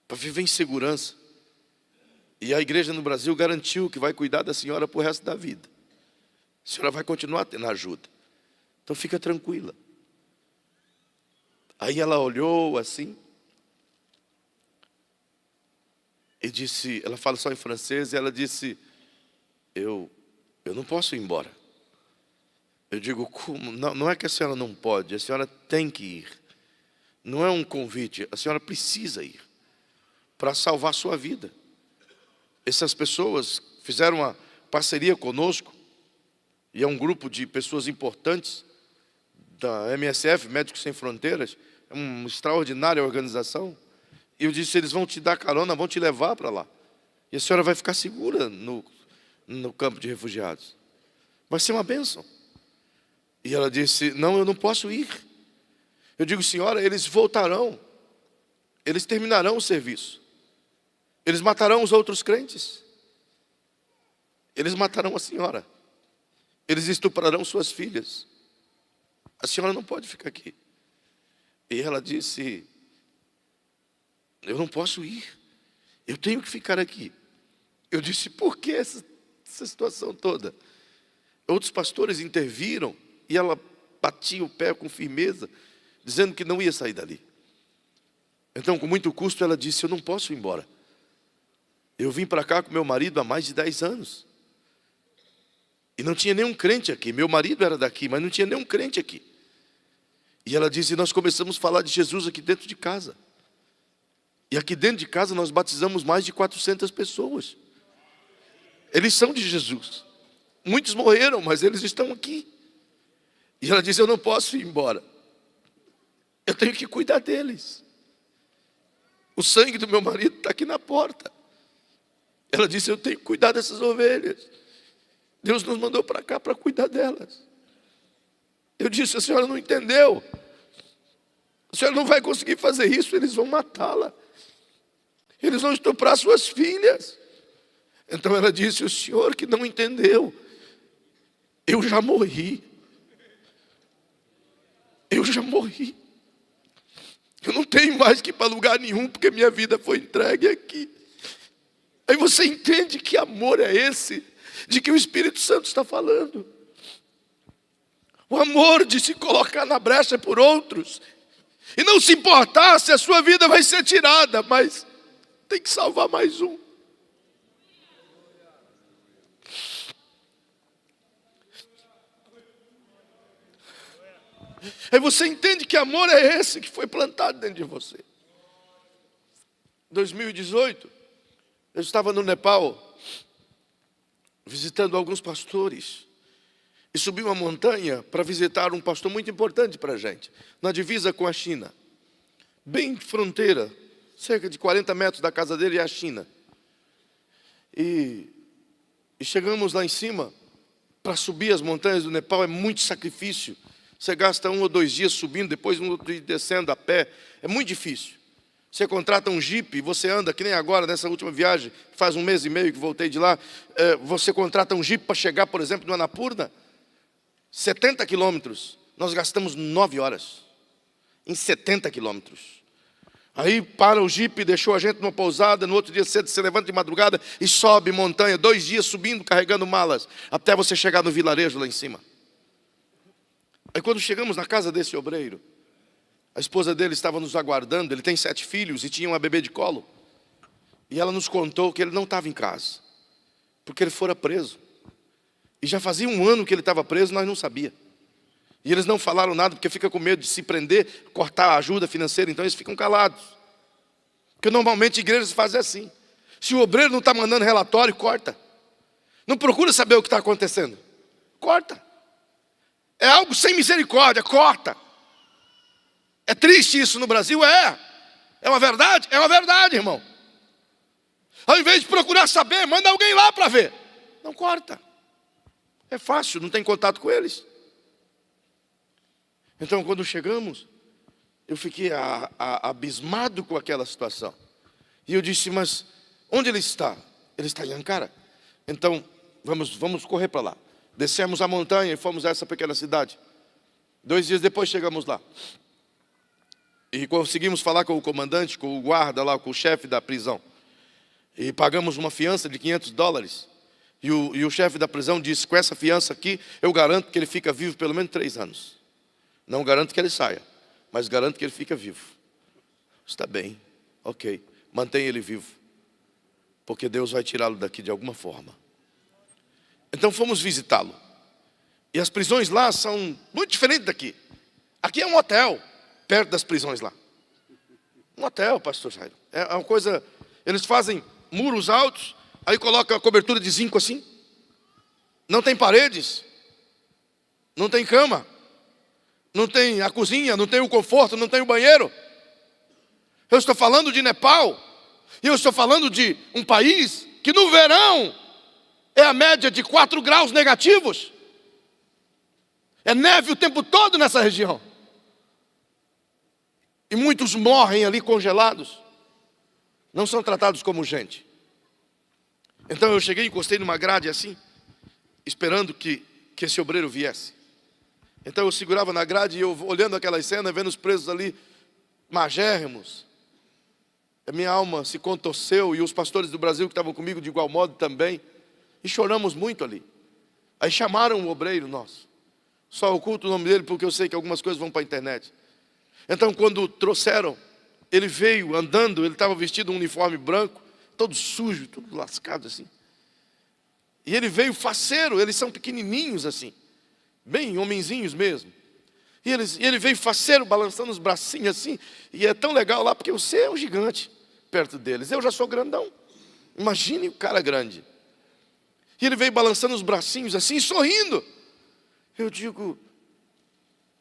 para viver em segurança. E a igreja no Brasil garantiu que vai cuidar da senhora para o resto da vida. A senhora vai continuar tendo ajuda. Então fica tranquila. Aí ela olhou assim e disse, ela fala só em francês, e ela disse: eu não posso ir embora. Eu digo: como? Não é que a senhora não pode, a senhora tem que ir. Não é um convite, a senhora precisa ir para salvar a sua vida. Essas pessoas fizeram uma parceria conosco, e é um grupo de pessoas importantes da MSF, Médicos Sem Fronteiras, é uma extraordinária organização. E eu disse: eles vão te dar carona, vão te levar para lá. E a senhora vai ficar segura no campo de refugiados. Vai ser uma bênção. E ela disse: não, eu não posso ir. Eu digo: senhora, eles voltarão. Eles terminarão o serviço. Eles matarão os outros crentes. Eles matarão a senhora. Eles estuprarão suas filhas. A senhora não pode ficar aqui. E ela disse: eu não posso ir. Eu tenho que ficar aqui. Eu disse: por que essa situação toda? Outros pastores interviram e ela batia o pé com firmeza, dizendo que não ia sair dali. Então, com muito custo, ela disse: eu não posso ir embora. Eu vim para cá com meu marido há mais de 10 anos. E não tinha nenhum crente aqui. Meu marido era daqui, mas não tinha nenhum crente aqui. E ela disse: nós começamos a falar de Jesus aqui dentro de casa. E aqui dentro de casa nós batizamos mais de 400 pessoas. Eles são de Jesus. Muitos morreram, mas eles estão aqui. E ela disse: eu não posso ir embora. Eu tenho que cuidar deles. O sangue do meu marido está aqui na porta. Ela disse: eu tenho que cuidar dessas ovelhas. Deus nos mandou para cá para cuidar delas. Eu disse: a senhora não entendeu. A senhora não vai conseguir fazer isso, eles vão matá-la. Eles vão estuprar suas filhas. Então ela disse: o senhor que não entendeu, eu já morri. Eu já morri. Eu não tenho mais que ir para lugar nenhum, porque minha vida foi entregue aqui. Aí você entende que amor é esse, de que o Espírito Santo está falando. O amor de se colocar na brecha por outros, e não se importar se a sua vida vai ser tirada, mas tem que salvar mais um. Aí você entende que amor é esse que foi plantado dentro de você. Em 2018, eu estava no Nepal, visitando alguns pastores, e subi uma montanha para visitar um pastor muito importante para a gente, na divisa com a China, bem fronteira, cerca de 40 metros da casa dele é a China. E chegamos lá em cima. Para subir as montanhas do Nepal é muito sacrifício. Você gasta 1 ou 2 dias subindo, depois 1 ou 2 dias descendo a pé. É muito difícil. Você contrata um jipe, você anda, que nem agora, nessa última viagem, faz 1 mês e meio que voltei de lá, você contrata um jipe para chegar, por exemplo, no Annapurna, 70 quilômetros, nós gastamos 9 horas, em 70 quilômetros. Aí para o jipe, deixou a gente numa pousada, no outro dia cedo você levanta de madrugada e sobe montanha, 2 dias subindo, carregando malas, até você chegar no vilarejo lá em cima. Aí quando chegamos na casa desse obreiro, a esposa dele estava nos aguardando, ele tem 7 filhos e tinha uma bebê de colo. E ela nos contou que ele não estava em casa, porque ele fora preso. E já fazia 1 ano que ele estava preso, nós não sabíamos. E eles não falaram nada, porque fica com medo de se prender, cortar a ajuda financeira, então eles ficam calados. Porque normalmente igrejas fazem assim. Se o obreiro não está mandando relatório, corta. Não procura saber o que está acontecendo. Corta. É algo sem misericórdia, corta. É triste isso no Brasil? É. É uma verdade? É uma verdade, irmão. Ao invés de procurar saber, manda alguém lá para ver. Não corta. É fácil, não tem contato com eles. Então, quando chegamos, eu fiquei abismado com aquela situação. E eu disse, mas onde ele está? Ele está em Ankara. Então, vamos correr para lá. Descemos a montanha e fomos a essa pequena cidade. 2 dias depois chegamos lá. E conseguimos falar com o comandante, com o guarda lá, com o chefe da prisão. E pagamos uma fiança de $500. E o chefe da prisão disse, com essa fiança aqui, eu garanto que ele fica vivo pelo menos 3 anos. Não garanto que ele saia, mas garanto que ele fica vivo. Está bem, ok. Mantenha ele vivo. Porque Deus vai tirá-lo daqui de alguma forma. Então fomos visitá-lo. E as prisões lá são muito diferentes daqui. Aqui é um hotel, perto das prisões lá. Um hotel, pastor Jairo. É uma coisa, eles fazem muros altos, aí colocam a cobertura de zinco assim. Não tem paredes. Não tem cama. Não tem a cozinha, não tem o conforto, não tem o banheiro. Eu estou falando de Nepal. E eu estou falando de um país que no verão é a média de 4 graus negativos. É neve o tempo todo nessa região. E muitos morrem ali congelados. Não são tratados como gente. Então eu cheguei e encostei numa grade assim, esperando que esse obreiro viesse. Então eu segurava na grade e eu olhando aquela cena, vendo os presos ali, magérrimos. A minha alma se contorceu e os pastores do Brasil que estavam comigo de igual modo também. E choramos muito ali. Aí chamaram o obreiro nosso. Só oculto o nome dele porque eu sei que algumas coisas vão para a internet. Então quando trouxeram, ele veio andando, ele estava vestido um uniforme branco, todo sujo, todo lascado assim. E ele veio faceiro, eles são pequenininhos assim. Bem homenzinhos mesmo. E ele veio faceiro, balançando os bracinhos assim. E é tão legal lá, porque você é um gigante perto deles. Eu já sou grandão. Imagine o cara grande. E ele veio balançando os bracinhos assim, sorrindo. Eu digo,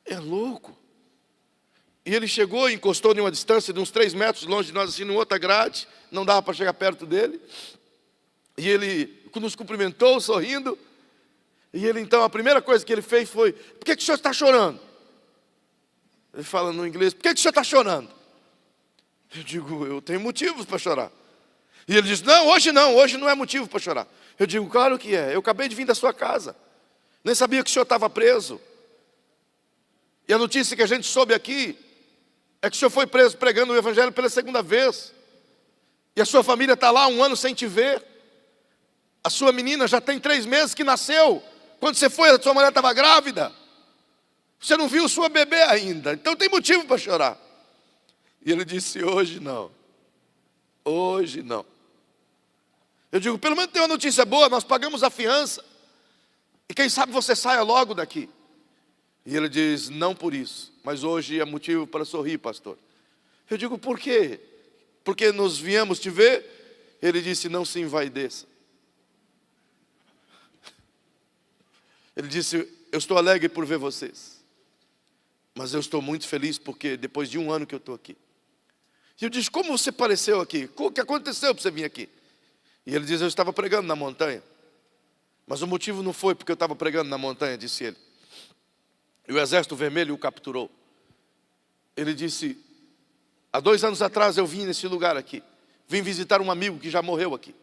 é louco. E ele chegou e encostou em uma distância de uns 3 metros longe de nós, assim, numa outra grade. Não dava para chegar perto dele. E ele nos cumprimentou, sorrindo. E ele então, a primeira coisa que ele fez foi, por que o senhor está chorando? Ele fala no inglês, por que o senhor está chorando? Eu digo, eu tenho motivos para chorar. E ele diz, não, hoje não é motivo para chorar. Eu digo, claro que é, eu acabei de vir da sua casa. Nem sabia que o senhor estava preso. E a notícia que a gente soube aqui, é que o senhor foi preso pregando o evangelho pela 2ª vez. E a sua família está lá 1 ano sem te ver. A sua menina já tem 3 meses que nasceu. Quando você foi, a sua mulher estava grávida. Você não viu sua bebê ainda. Então tem motivo para chorar. E ele disse, hoje não. Hoje não. Eu digo, pelo menos tem uma notícia boa, nós pagamos a fiança. E quem sabe você saia logo daqui. E ele diz, não por isso. Mas hoje é motivo para sorrir, pastor. Eu digo, por quê? Porque nos viemos te ver? Ele disse, não se envaideça. Ele disse, eu estou alegre por ver vocês. Mas eu estou muito feliz porque depois de 1 ano que eu estou aqui. E eu disse, como você apareceu aqui? O que aconteceu para você vir aqui? E ele diz, eu estava pregando na montanha. Mas o motivo não foi porque eu estava pregando na montanha, disse ele. E o exército vermelho o capturou. Ele disse, Há 2 anos atrás eu vim nesse lugar aqui. Vim visitar um amigo que já morreu aqui.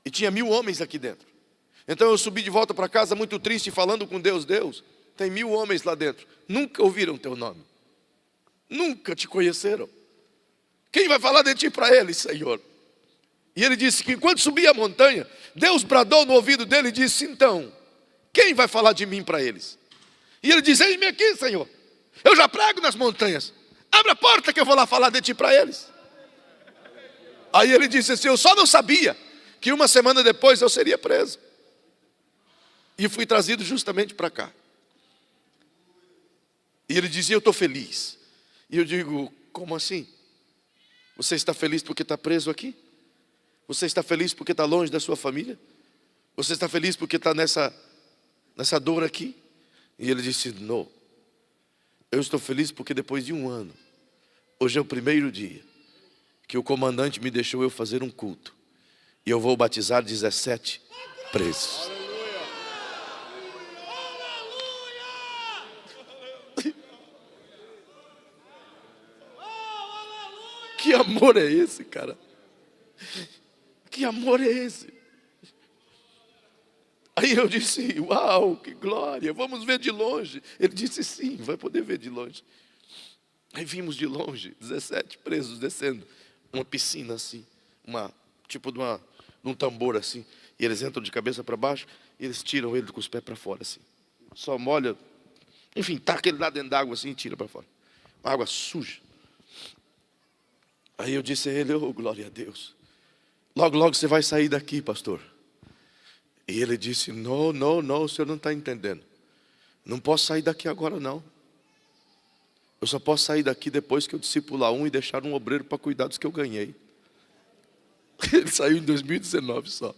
E tinha 1000 homens aqui dentro. Então eu subi de volta para casa muito triste, falando com Deus. Deus, tem 1000 homens lá dentro. Nunca ouviram teu nome. Nunca te conheceram. Quem vai falar de ti para eles, Senhor? E ele disse que enquanto subia a montanha, Deus bradou no ouvido dele e disse, então, quem vai falar de mim para eles? E ele disse, eis-me aqui, Senhor. Eu já prego nas montanhas. Abre a porta que eu vou lá falar de ti para eles. Aí ele disse assim, eu só não sabia que 1 semana depois eu seria preso. E fui trazido justamente para cá. E ele dizia, eu estou feliz. E eu digo, como assim? Você está feliz porque está preso aqui? Você está feliz porque está longe da sua família? Você está feliz porque está nessa dor aqui? E ele disse, não. Eu estou feliz porque depois de 1 ano, hoje é o primeiro dia que o comandante me deixou eu fazer um culto. E eu vou batizar 17 presos. Que amor é esse, cara? Que amor é esse? Aí eu disse, uau, que glória, vamos ver de longe. Ele disse, sim, vai poder ver de longe. Aí vimos de longe, 17 presos descendo, uma piscina assim, tipo de um tambor assim. E eles entram de cabeça para baixo, e eles tiram ele com os pés para fora assim. Só molha, enfim, taca ele lá dentro d'água assim e tira para fora. Uma água suja. Aí eu disse a ele, oh, glória a Deus. Logo, logo você vai sair daqui, pastor. E ele disse, não, o senhor não está entendendo. Não posso sair daqui agora não. Eu só posso sair daqui depois que eu discipular um e deixar um obreiro para cuidar dos que eu ganhei. Ele saiu em 2019 só.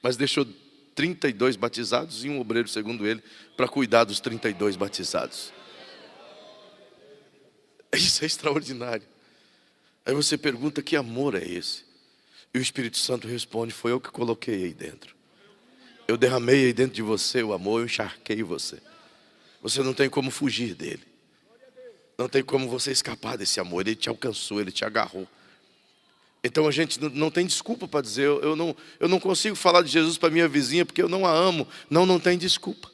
Mas deixou 32 batizados e um obreiro, segundo ele, para cuidar dos 32 batizados. Isso é extraordinário. Aí você pergunta, que amor é esse? E o Espírito Santo responde, foi eu que coloquei aí dentro. Eu derramei aí dentro de você o amor, eu encharquei você. Você não tem como fugir dele. Não tem como você escapar desse amor. Ele te alcançou, ele te agarrou. Então a gente não tem desculpa para dizer, eu não consigo falar de Jesus para minha vizinha porque eu não a amo. Não tem desculpa.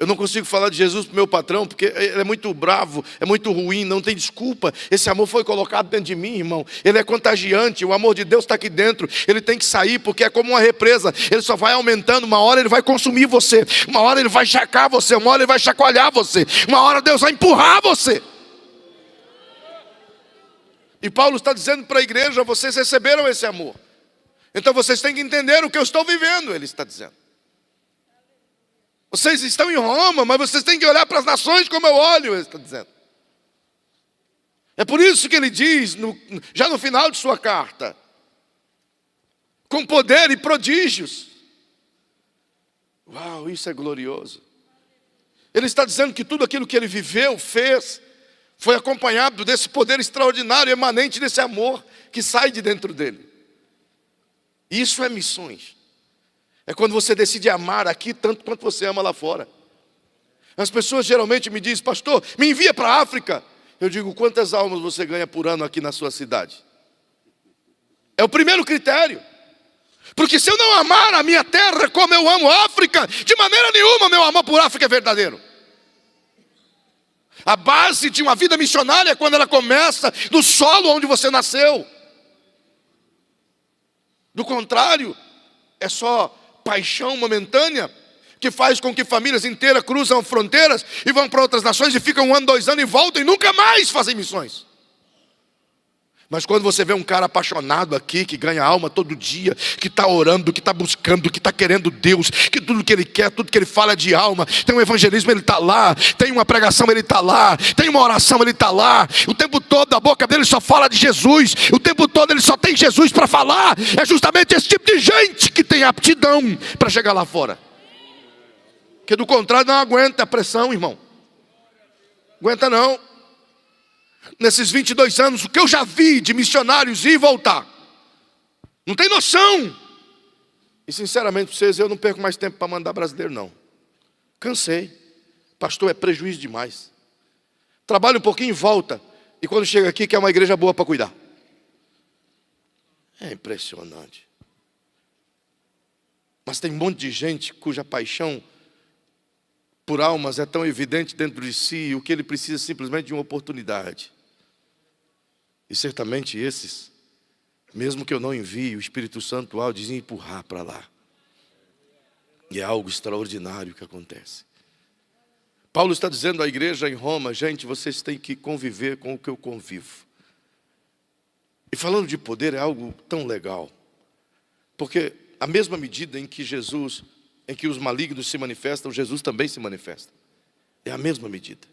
Eu não consigo falar de Jesus para o meu patrão porque ele é muito bravo, é muito ruim, não tem desculpa. Esse amor foi colocado dentro de mim, irmão. Ele é contagiante, o amor de Deus está aqui dentro. Ele tem que sair porque é como uma represa. Ele só vai aumentando, uma hora ele vai consumir você. Uma hora ele vai encharcar você, uma hora ele vai chacoalhar você. Uma hora Deus vai empurrar você. E Paulo está dizendo para a igreja, vocês receberam esse amor. Então vocês têm que entender o que eu estou vivendo, ele está dizendo. Vocês estão em Roma, mas vocês têm que olhar para as nações como eu olho, ele está dizendo. É por isso que ele diz, já no final de sua carta, com poder e prodígios. Uau, isso é glorioso. Ele está dizendo que tudo aquilo que ele viveu, fez, foi acompanhado desse poder extraordinário, emanente desse amor que sai de dentro dele. Isso é missões. É quando você decide amar aqui tanto quanto você ama lá fora. As pessoas geralmente me dizem, pastor, me envia para a África. Eu digo, quantas almas você ganha por ano aqui na sua cidade? É o primeiro critério. Porque se eu não amar a minha terra como eu amo a África, de maneira nenhuma meu amor por África é verdadeiro. A base de uma vida missionária é quando ela começa do solo onde você nasceu. Do contrário, é só paixão momentânea que faz com que famílias inteiras cruzam fronteiras e vão para outras nações e ficam 1 ano, 2 anos e voltam e nunca mais fazem missões. Mas quando você vê um cara apaixonado aqui, que ganha alma todo dia, que está orando, que está buscando, que está querendo Deus, que tudo que ele quer, tudo que ele fala é de alma, tem um evangelismo, ele está lá, tem uma pregação, ele está lá, tem uma oração, ele está lá, o tempo todo a boca dele só fala de Jesus, o tempo todo ele só tem Jesus para falar. É justamente esse tipo de gente que tem aptidão para chegar lá fora. Que do contrário não aguenta a pressão, irmão. Aguenta não. Nesses 22 anos, o que eu já vi de missionários ir e voltar, não tem noção. E sinceramente para vocês, eu não perco mais tempo para mandar brasileiro não. Cansei. Pastor, é prejuízo demais. Trabalha um pouquinho e volta. e quando chega aqui quer uma igreja boa para cuidar. É impressionante. Mas tem um monte de gente cuja paixão por almas é tão evidente dentro de si, e o que ele precisa é simplesmente de uma oportunidade. E certamente esses, mesmo que eu não envie, o Espírito Santo há de empurrar para lá. E é algo extraordinário que acontece. Paulo está dizendo à igreja em Roma: gente, vocês têm que conviver com o que eu convivo. E falando de poder é algo tão legal, porque a mesma medida em que os malignos se manifestam, Jesus também se manifesta. É a mesma medida.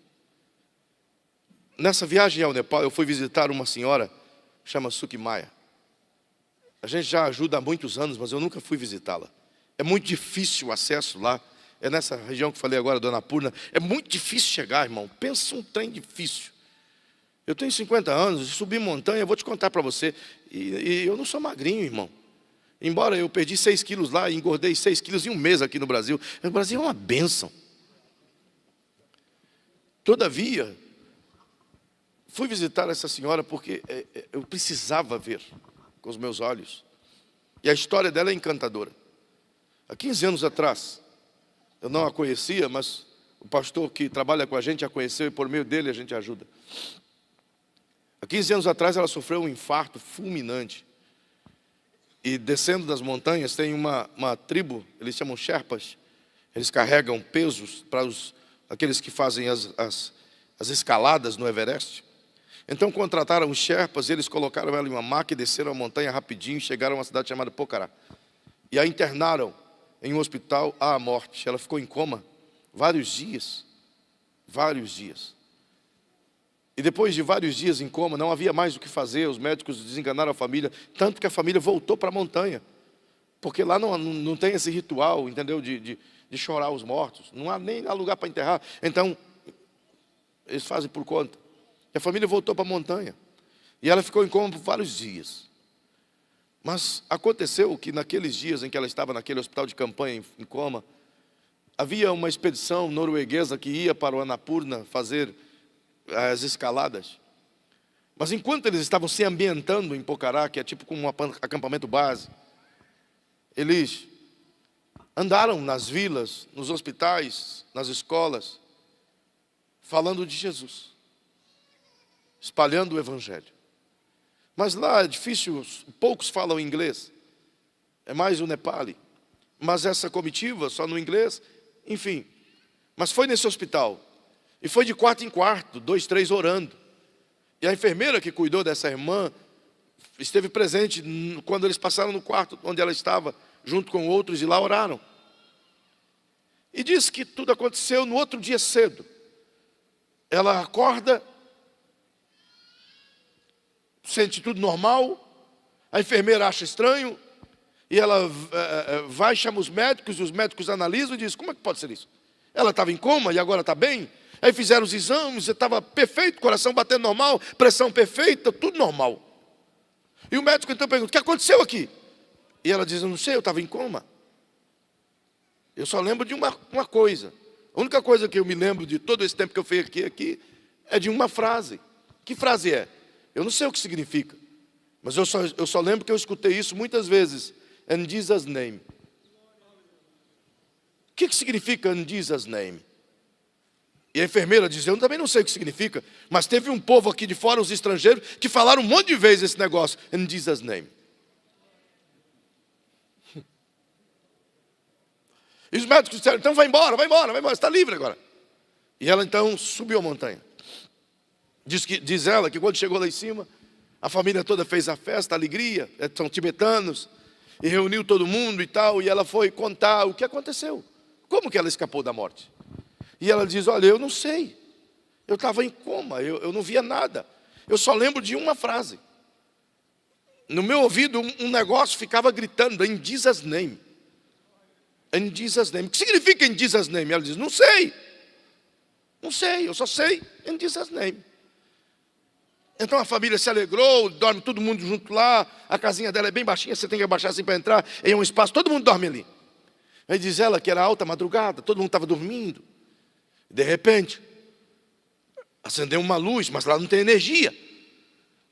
Nessa viagem ao Nepal, eu fui visitar uma senhora, chama Suki Maya. A gente já ajuda há muitos anos, mas eu nunca fui visitá-la. É muito difícil o acesso lá. É nessa região que falei agora, Dona Purna. É muito difícil chegar, irmão. Pensa um trem difícil. Eu tenho 50 anos, subi montanha, eu vou te contar para você. E eu não sou magrinho, irmão. Embora eu perdi 6 quilos lá e engordei 6 quilos em um mês aqui no Brasil. O Brasil é uma bênção. Todavia, fui visitar essa senhora porque eu precisava ver com os meus olhos. E a história dela é encantadora. Há 15 anos atrás, eu não a conhecia, mas o pastor que trabalha com a gente a conheceu e por meio dele a gente ajuda. Há 15 anos atrás ela sofreu um infarto fulminante. E descendo das montanhas tem uma tribo, eles chamam Sherpas. Eles carregam pesos para aqueles que fazem as escaladas no Everest. Então contrataram os Sherpas, eles colocaram ela em uma maca e desceram a montanha rapidinho, chegaram a uma cidade chamada Pokhara. E a internaram em um hospital à morte. Ela ficou em coma vários dias. E depois de vários dias em coma, não havia mais o que fazer, os médicos desenganaram a família, tanto que a família voltou para a montanha. Porque lá não tem esse ritual, entendeu, de chorar os mortos. Não há nem lugar para enterrar. Então, eles fazem por conta. E a família voltou para a montanha. E ela ficou em coma por vários dias. Mas aconteceu que naqueles dias em que ela estava naquele hospital de campanha em coma, havia uma expedição norueguesa que ia para o Annapurna fazer as escaladas. Mas enquanto eles estavam se ambientando em Pokhara, que é tipo como um acampamento base, eles andaram nas vilas, nos hospitais, nas escolas, falando de Jesus, espalhando o Evangelho. Mas lá é difícil, poucos falam inglês, é mais o Nepali. Mas essa comitiva, só no inglês, enfim. Mas foi nesse hospital, e foi de quarto em quarto, 2, 3 orando. E a enfermeira que cuidou dessa irmã esteve presente quando eles passaram no quarto onde ela estava, junto com outros, e lá oraram. E diz que tudo aconteceu no outro dia cedo. Ela acorda, sente tudo normal, a enfermeira acha estranho, e ela vai, chama os médicos, e os médicos analisam e dizem: como é que pode ser isso? Ela estava em coma e agora está bem? Aí fizeram os exames, estava perfeito, coração batendo normal, pressão perfeita, tudo normal. E o médico então pergunta: o que aconteceu aqui? E ela diz: eu não sei, eu estava em coma. Eu só lembro de uma coisa. A única coisa que eu me lembro de todo esse tempo que eu fiquei aqui é de uma frase. Que frase é? Eu não sei o que significa, mas eu só lembro que eu escutei isso muitas vezes. In Jesus' name. O que significa in Jesus' name? E a enfermeira diz: eu também não sei o que significa, mas teve um povo aqui de fora, os estrangeiros, que falaram um monte de vezes esse negócio, in Jesus' name. E os médicos disseram: então vai embora, está livre agora. E ela então subiu a montanha. Diz ela que quando chegou lá em cima, a família toda fez a festa, a alegria, são tibetanos, e reuniu todo mundo e tal, e ela foi contar o que aconteceu. Como que ela escapou da morte? E ela diz: olha, eu não sei, eu estava em coma, eu não via nada, eu só lembro de uma frase. No meu ouvido um negócio ficava gritando: in Jesus' name. In Jesus' name. O que significa in Jesus' name? Ela diz: não sei, eu só sei in Jesus' name. Então a família se alegrou, dorme todo mundo junto lá, a casinha dela é bem baixinha, você tem que abaixar assim para entrar, em um espaço, todo mundo dorme ali. Aí diz ela que era alta madrugada, todo mundo estava dormindo. De repente, Acendeu uma luz, mas lá não tem energia.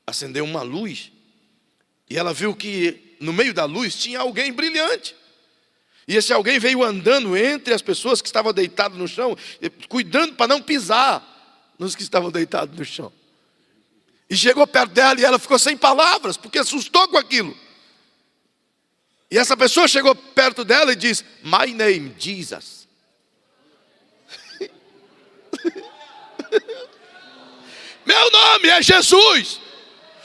Acendeu uma luz e ela viu que no meio da luz tinha alguém brilhante. E esse alguém veio andando entre as pessoas que estavam deitadas no chão, cuidando para não pisar nos que estavam deitados no chão. E chegou perto dela e ela ficou sem palavras, porque assustou com aquilo. E essa pessoa chegou perto dela e disse: "My name, Jesus." Meu nome é Jesus.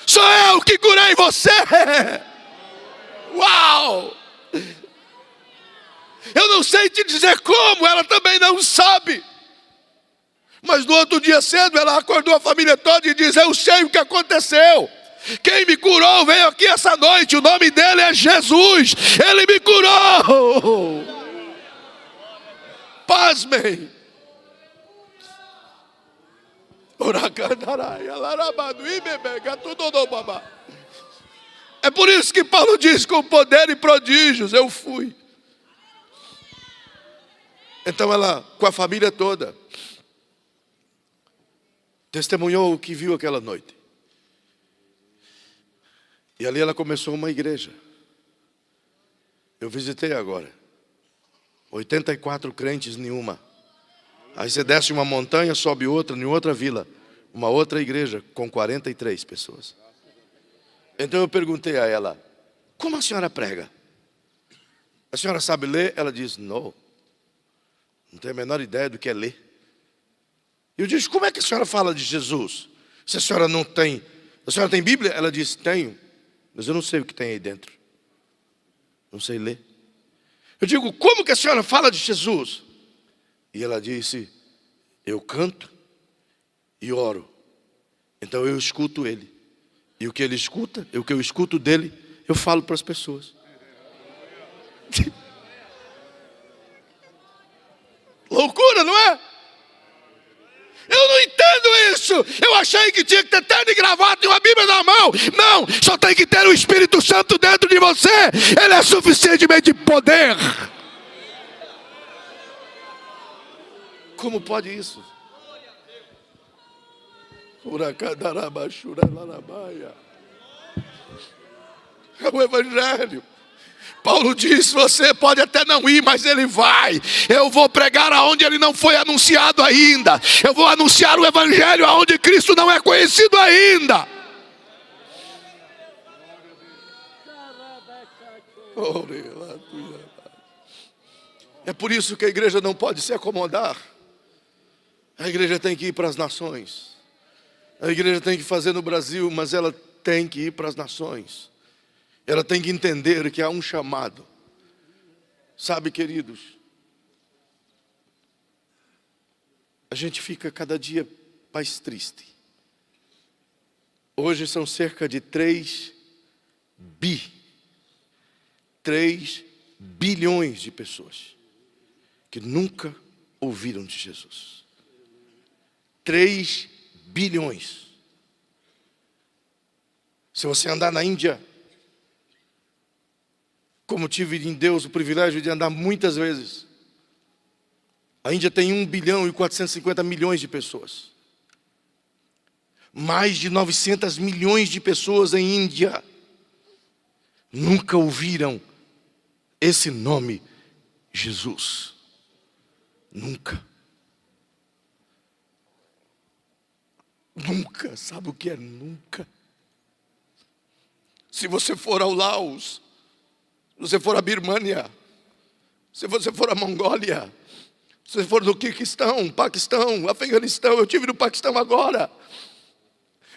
Sou eu que curei você. Uau! Eu não sei te dizer como, ela também não sabe. Mas no outro dia cedo ela acordou a família toda e diz: "Eu sei o que aconteceu. Quem me curou veio aqui essa noite, o nome dele é Jesus. Ele me curou." Pasmem. É por isso que Paulo diz: "Com poder e prodígios eu fui." Então ela, com a família toda, testemunhou o que viu aquela noite. E ali ela começou uma igreja. Eu visitei agora. 84 crentes em uma. Aí você desce uma montanha, sobe outra, em outra vila. Uma outra igreja com 43 pessoas. Então eu perguntei a ela: "Como a senhora prega? A senhora sabe ler?" Ela disse: "Não. Não tenho a menor ideia do que é ler." Eu disse: "Como é que a senhora fala de Jesus? Se a senhora não tem... A senhora tem Bíblia?" Ela disse: "Tenho, mas eu não sei o que tem aí dentro. Não sei ler." Eu digo: "Como que a senhora fala de Jesus?" E ela disse: "Eu canto e oro. Então eu escuto ele. E o que ele escuta, o que eu escuto dele, eu falo para as pessoas." Loucura, não é? Eu não entendo isso. Eu achei que tinha que ter terno e gravata e uma Bíblia na mão. Não, só tem que ter o Espírito Santo dentro de você. Ele é suficientemente poder. Como pode isso? É o Evangelho. Paulo diz: "Você pode até não ir, mas ele vai. Eu vou pregar aonde ele não foi anunciado ainda. Eu vou anunciar o Evangelho aonde Cristo não é conhecido ainda." É por isso que a igreja não pode se acomodar. A igreja tem que ir para as nações. A igreja tem que fazer no Brasil, mas ela tem que ir para as nações. Ela tem que entender que há um chamado. Sabe, queridos, a gente fica cada dia mais triste. Hoje são cerca de 3 bilhões de pessoas que nunca ouviram de Jesus. 3 bilhões. Se você andar na Índia, como tive em Deus o privilégio de andar muitas vezes, a Índia tem 1 bilhão e 450 milhões de pessoas. Mais de 900 milhões de pessoas em Índia nunca ouviram esse nome, Jesus. Nunca. Nunca. Sabe o que é nunca? Se você for ao Laos, se você for à Birmânia, se você for à Mongólia, se você for no Quirguistão, Paquistão, Afeganistão, eu estive no Paquistão agora.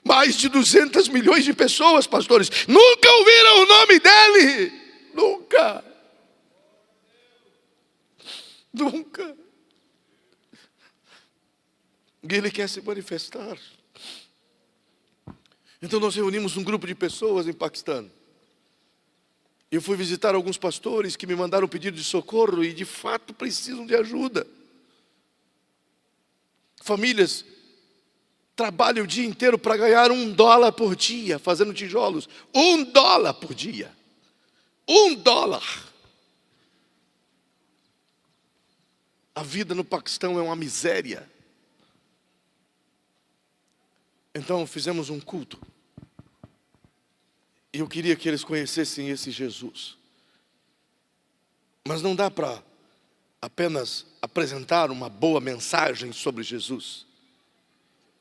Mais de 200 milhões de pessoas, pastores, nunca ouviram o nome dele. Nunca. Nunca. E ele quer se manifestar. Então nós reunimos um grupo de pessoas em Paquistão. Eu fui visitar alguns pastores que me mandaram pedido de socorro e de fato precisam de ajuda. Famílias trabalham o dia inteiro para ganhar $1 por dia, fazendo tijolos. $1 por dia. $1. A vida no Paquistão é uma miséria. Então fizemos um culto. E eu queria que eles conhecessem esse Jesus. Mas não dá para apenas apresentar uma boa mensagem sobre Jesus.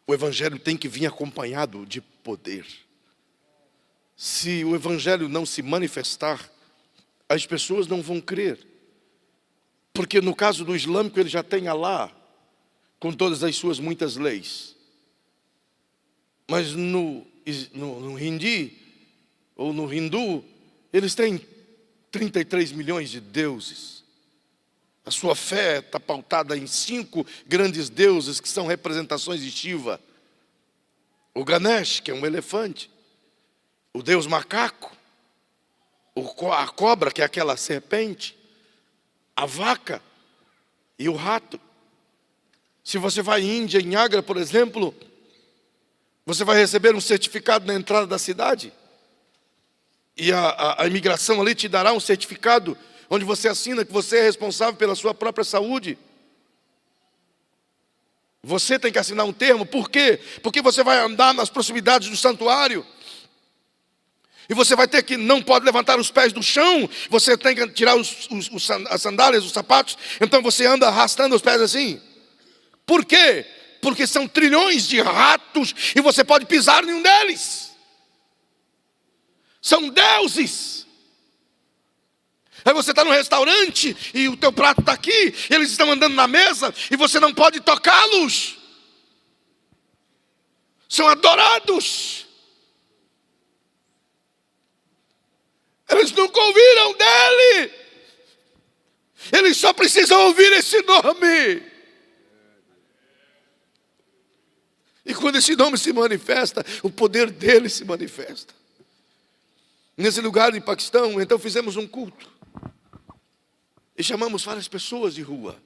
O Evangelho tem que vir acompanhado de poder. Se o Evangelho não se manifestar, as pessoas não vão crer. Porque no caso do islâmico ele já tem Alá, com todas as suas muitas leis. Mas no hindi, ou no hindu, eles têm 33 milhões de deuses. A sua fé está pautada em 5 grandes deuses que são representações de Shiva. O Ganesh, que é um elefante. O deus macaco. A cobra, que é aquela serpente. A vaca e o rato. Se você vai em Índia, em Agra, por exemplo, você vai receber um certificado na entrada da cidade. E a imigração ali te dará um certificado onde você assina que você é responsável pela sua própria saúde. Você tem que assinar um termo. Por quê? Porque você vai andar nas proximidades do santuário. E você vai ter que, não pode levantar os pés do chão. Você tem que tirar as sandálias, os sapatos. Então você anda arrastando os pés assim. Por quê? Porque são trilhões de ratos e você pode pisar em um deles. São deuses. Aí você está no restaurante e o teu prato está aqui, eles estão andando na mesa e você não pode tocá-los. São adorados. Eles nunca ouviram dele. Eles só precisam ouvir esse nome. E quando esse nome se manifesta, o poder dele se manifesta. Nesse lugar em Paquistão, então fizemos um culto. E chamamos várias pessoas de rua.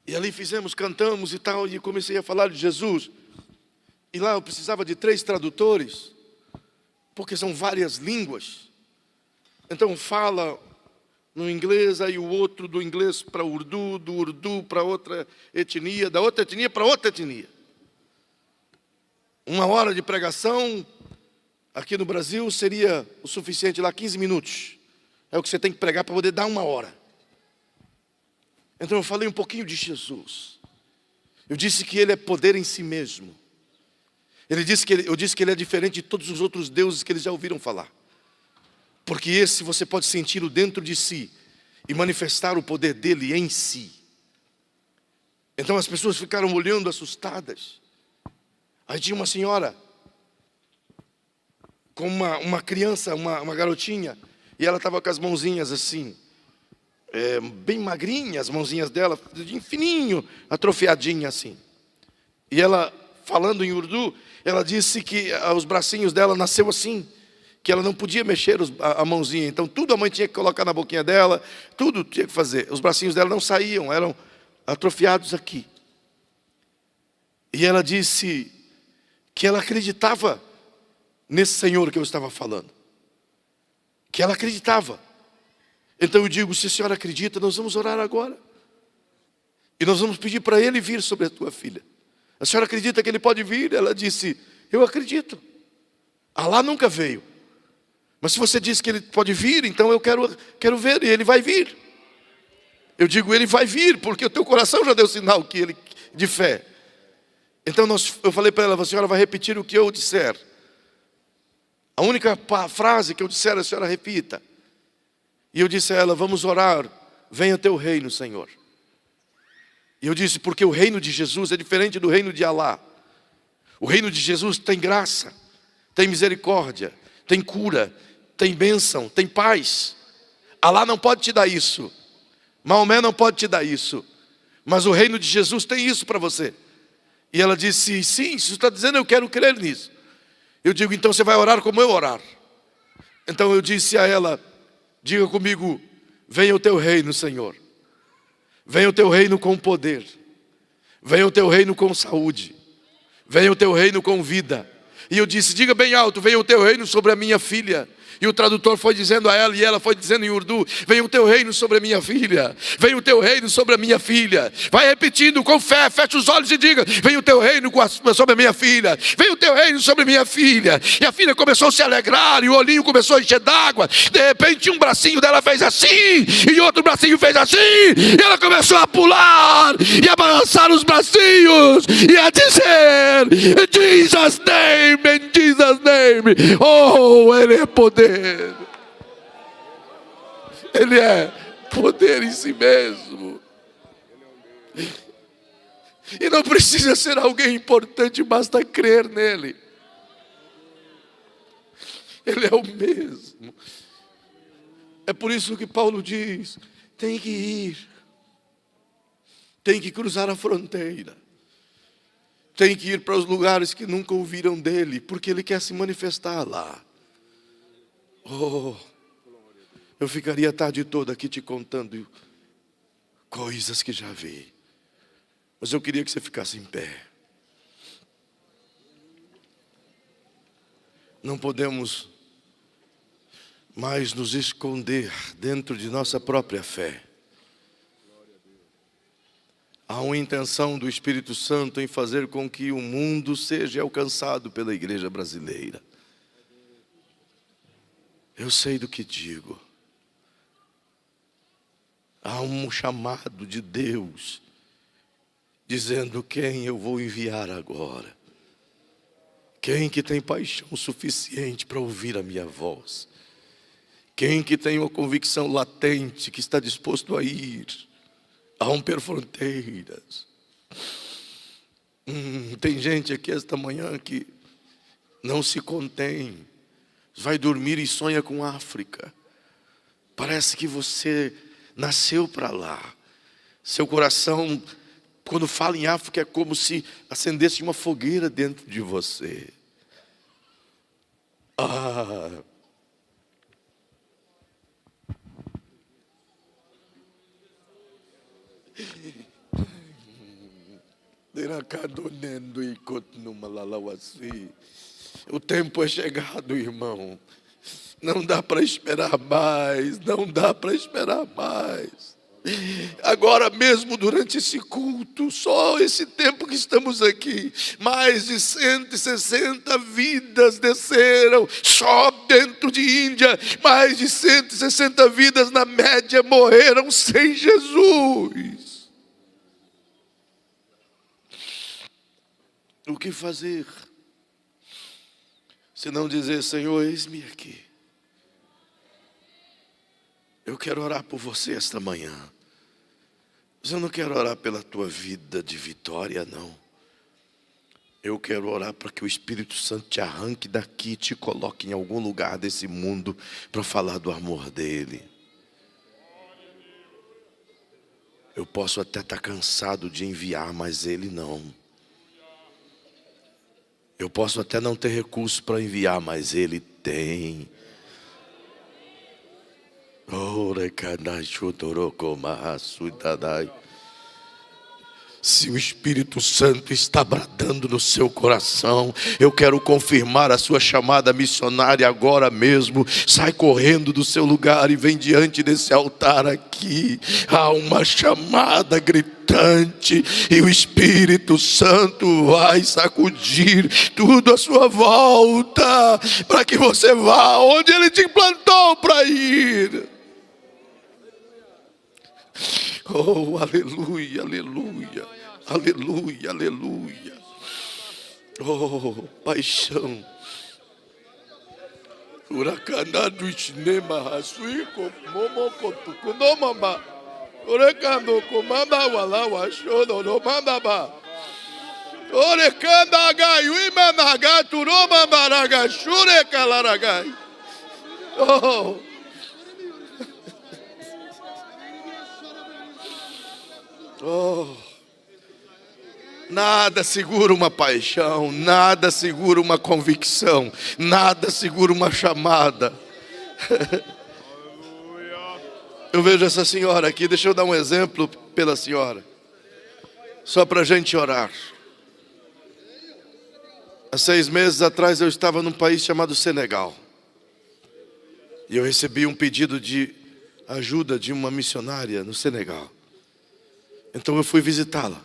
E ali cantamos e tal, e comecei a falar de Jesus. E lá eu precisava de 3 tradutores, porque são várias línguas. Então fala no inglês, aí o outro do inglês para o urdu, do urdu para outra etnia, da outra etnia para outra etnia. 1 hora de pregação, aqui no Brasil seria o suficiente lá, 15 minutos. É o que você tem que pregar para poder dar 1 hora. Então eu falei um pouquinho de Jesus. Eu disse que ele é poder em si mesmo. Eu disse que ele é diferente de todos os outros deuses que eles já ouviram falar. Porque esse você pode senti-lo dentro de si e manifestar o poder dele em si. Então as pessoas ficaram olhando assustadas. Aí tinha uma senhora com uma criança, uma garotinha, e ela estava com as mãozinhas assim, bem magrinha, as mãozinhas dela, de fininho, atrofiadinha assim. E ela, falando em urdu, ela disse que os bracinhos dela nasceu assim, que ela não podia mexer a mãozinha. Então tudo a mãe tinha que colocar na boquinha dela, tudo tinha que fazer. Os bracinhos dela não saíam, eram atrofiados aqui. E ela disse que ela acreditava nesse Senhor que eu estava falando. Que ela acreditava. Então eu digo, se a senhora acredita, nós vamos orar agora. E nós vamos pedir para ele vir sobre a tua filha. A senhora acredita que ele pode vir? Ela disse, eu acredito. Alá nunca veio. Mas se você disse que ele pode vir, então eu quero ver, e ele vai vir. Eu digo, ele vai vir, porque o teu coração já deu sinal que ele, de fé. Então eu falei para ela, a senhora vai repetir o que eu disser. A única frase que eu disser, a senhora repita. E eu disse a ela, vamos orar, venha teu reino, Senhor. E eu disse, porque o reino de Jesus é diferente do reino de Alá. O reino de Jesus tem graça, tem misericórdia, tem cura, tem bênção, tem paz. Alá não pode te dar isso. Maomé não pode te dar isso. Mas o reino de Jesus tem isso para você. E ela disse, sim, se você está dizendo, eu quero crer nisso. Eu digo, então você vai orar como eu orar. Então eu disse a ela, diga comigo, venha o teu reino, Senhor. Venha o teu reino com poder. Venha o teu reino com saúde. Venha o teu reino com vida. E eu disse, diga bem alto, venha o teu reino sobre a minha filha. E o tradutor foi dizendo a ela, e ela foi dizendo em urdu: venha o teu reino sobre a minha filha, venha o teu reino sobre a minha filha. Vai repetindo com fé, feche os olhos e diga: venha o teu reino sobre a minha filha, venha o teu reino sobre a minha filha. E a filha começou a se alegrar, e o olhinho começou a encher d'água. De repente um bracinho dela fez assim, e outro bracinho fez assim, e ela começou a pular, e a balançar os bracinhos, e a dizer: in Jesus name, in Jesus name. Oh, Ele é poder. Ele é poder em si mesmo. E não precisa ser alguém importante, basta crer nele. Ele é o mesmo. É por isso que Paulo diz: tem que ir, tem que cruzar a fronteira, tem que ir para os lugares que nunca ouviram dele, porque ele quer se manifestar lá. Oh, eu ficaria a tarde toda aqui te contando coisas que já vi, mas eu queria que você ficasse em pé. Não podemos mais nos esconder dentro de nossa própria fé. Há uma intenção do Espírito Santo em fazer com que o mundo seja alcançado pela igreja brasileira. Eu sei do que digo. Há um chamado de Deus, dizendo: quem eu vou enviar agora? Quem que tem paixão suficiente para ouvir a minha voz? Quem que tem uma convicção latente, que está disposto a ir, a romper fronteiras? Tem gente aqui esta manhã que não se contém, vai dormir e sonha com África. Parece que você nasceu para lá. Seu coração, quando fala em África, é como se acendesse uma fogueira dentro de você. O tempo é chegado, irmão. Não dá para esperar mais, não dá para esperar mais. Agora mesmo, durante esse culto, só esse tempo que estamos aqui, mais de 160 vidas desceram. Só dentro de Índia, mais de 160 vidas na média morreram sem Jesus. O que fazer? Se não dizer: Senhor, eis-me aqui. Eu quero orar por você esta manhã. Mas eu não quero orar pela tua vida de vitória, não. Eu quero orar para que o Espírito Santo te arranque daqui e te coloque em algum lugar desse mundo para falar do amor dele. Eu posso até estar cansado de enviar, mas ele não. Eu posso até não ter recurso para enviar, mas ele tem. Se o Espírito Santo está bradando no seu coração, eu quero confirmar a sua chamada missionária agora mesmo. Sai correndo do seu lugar e vem diante desse altar aqui. Há uma chamada gritante e o Espírito Santo vai sacudir tudo à sua volta, para que você vá onde Ele te plantou para ir. Oh, aleluia, aleluia, aleluia, aleluia. Oh, paixão. Huracanado cinema rasuico momo kotukunomamba. Huracando comanda wala washodo no mandaba. Orecanda gaiu managa turoma maraga shure kalaragai. Oh. Oh, nada segura uma paixão, nada segura uma convicção, nada segura uma chamada. Eu vejo essa senhora aqui, deixa eu dar um exemplo pela senhora, só para a gente orar. Há 6 meses atrás eu estava num país chamado Senegal. E eu recebi um pedido de ajuda de uma missionária no Senegal. Então eu fui visitá-la.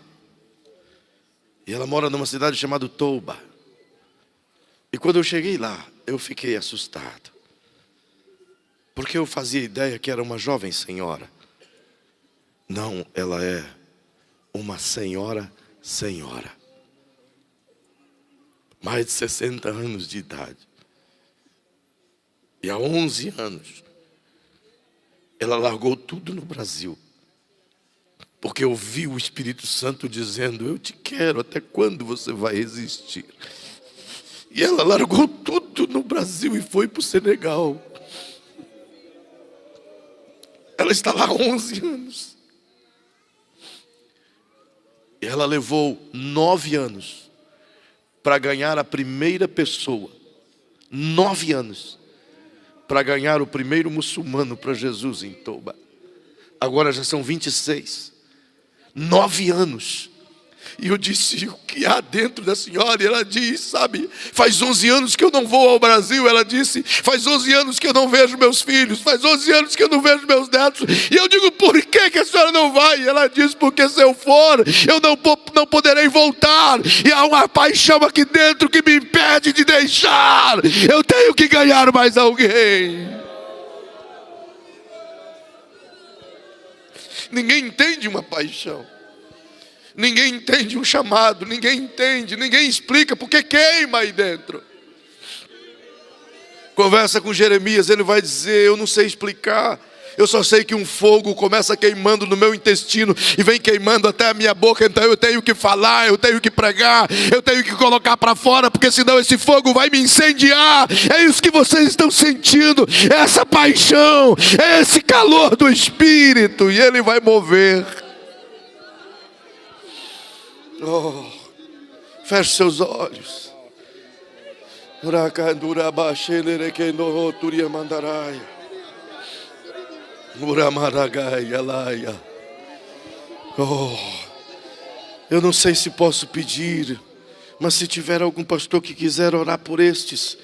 E ela mora numa cidade chamada Touba. E quando eu cheguei lá, eu fiquei assustado. Porque eu fazia ideia que era uma jovem senhora. Não, ela é uma senhora. Mais de 60 anos de idade. E há 11 anos, ela largou tudo no Brasil. Porque eu vi o Espírito Santo dizendo: eu te quero, até quando você vai resistir? E ela largou tudo no Brasil e foi para o Senegal. Ela está lá há 11 anos. E ela levou 9 anos para ganhar a primeira pessoa. 9 anos. Para ganhar o primeiro muçulmano para Jesus em Touba. Agora já são 26. 9 anos. E eu disse: o que há dentro da senhora? E ela disse: sabe, faz 11 anos que eu não vou ao Brasil. Ela disse: faz 11 anos que eu não vejo meus filhos. Faz 11 anos que eu não vejo meus netos. E eu digo: por que a senhora não vai? E ela disse: porque se eu for, eu não poderei voltar. E há uma paixão aqui dentro que me impede de deixar. Eu tenho que ganhar mais alguém. Ninguém entende uma paixão. Ninguém entende um chamado. Ninguém entende, ninguém explica porque queima aí dentro. Conversa com Jeremias, ele vai dizer: eu não sei explicar. Eu só sei que um fogo começa queimando no meu intestino e vem queimando até a minha boca. Então eu tenho que falar, eu tenho que pregar, eu tenho que colocar para fora, porque senão esse fogo vai me incendiar. É isso que vocês estão sentindo, é essa paixão, é esse calor do Espírito, e ele vai mover. Oh, feche seus olhos. Oh, eu não sei se posso pedir, mas se tiver algum pastor que quiser orar por estes,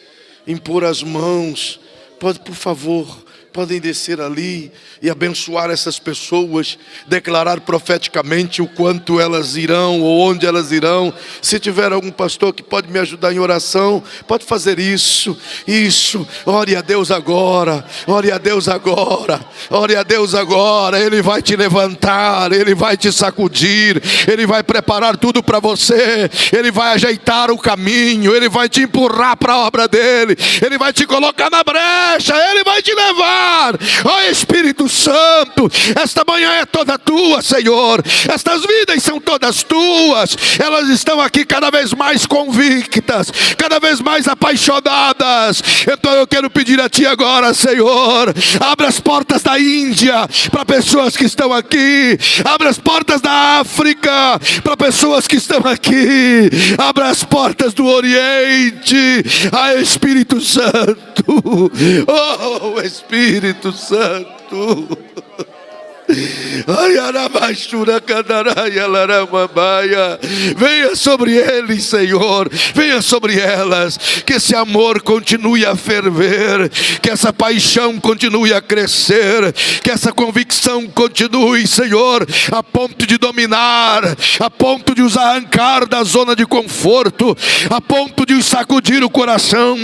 impor as mãos, pode, por favor, podem descer ali e abençoar essas pessoas, declarar profeticamente o quanto elas irão ou onde elas irão. Se tiver algum pastor que pode me ajudar em oração, pode fazer isso. Ore a Deus agora, ore a Deus agora, ore a Deus agora. Ele vai te levantar, Ele vai te sacudir, Ele vai preparar tudo para você, Ele vai ajeitar o caminho, Ele vai te empurrar para a obra dEle, Ele vai te colocar na brecha, Ele vai te levar. Ó Espírito Santo, esta manhã é toda tua, Senhor. Estas vidas são todas tuas. Elas estão aqui cada vez mais convictas, cada vez mais apaixonadas. Então eu quero pedir a Ti agora, Senhor, abra as portas da Índia para pessoas que estão aqui, abra as portas da África para pessoas que estão aqui, abra as portas do Oriente. Ah, Espírito Santo, oh Espírito Santo, venha sobre eles, Senhor, venha sobre elas, que esse amor continue a ferver, que essa paixão continue a crescer, que essa convicção continue, Senhor, a ponto de dominar, a ponto de os arrancar da zona de conforto, a ponto de os sacudir o coração,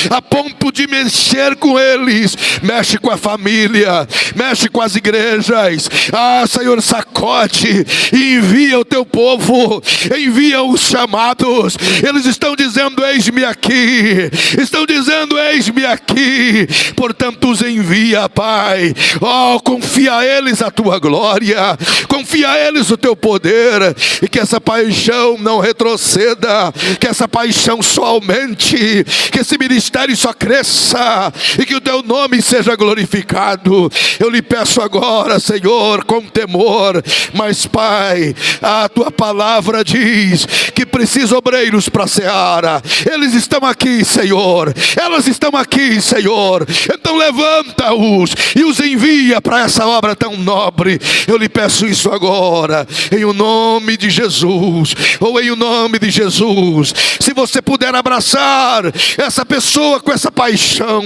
a ponto de mexer com eles. Mexe com a família, mexe com as igrejas. Ah, Senhor, sacode e envia o teu povo, envia os chamados. Eles estão dizendo: eis-me aqui, estão dizendo: eis-me aqui. Portanto os envia, Pai. Oh, confia a eles a tua glória, confia a eles o teu poder, e que essa paixão não retroceda, que essa paixão só aumente, que esse ministério só cresça, e que o teu nome seja glorificado. Eu lhe peço agora, Senhor, Senhor, com temor. Mas, Pai, a Tua palavra diz que precisa obreiros para a seara. Eles estão aqui, Senhor. Elas estão aqui, Senhor. Então levanta-os e os envia para essa obra tão nobre. Eu lhe peço isso agora, em o nome de Jesus, ou em o nome de Jesus. Se você puder abraçar essa pessoa com essa paixão,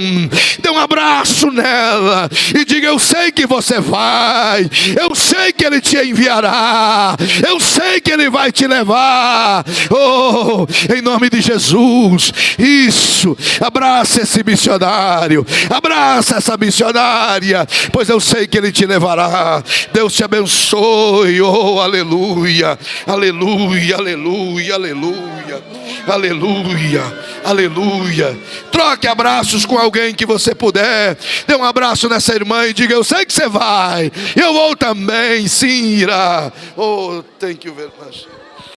dê um abraço nela e diga: eu sei que você vai, eu sei que Ele te enviará, eu sei que Ele vai te levar. Oh, em nome de Jesus. Isso, abraça esse missionário, abraça essa missionária, pois eu sei que Ele te levará. Deus te abençoe. Oh, aleluia, aleluia, aleluia, aleluia, aleluia, aleluia. Troque abraços com alguém que você puder. Dê um abraço nessa irmã e diga: eu sei que você vai, eu vou também, sim, irá. Oh, thank you very much.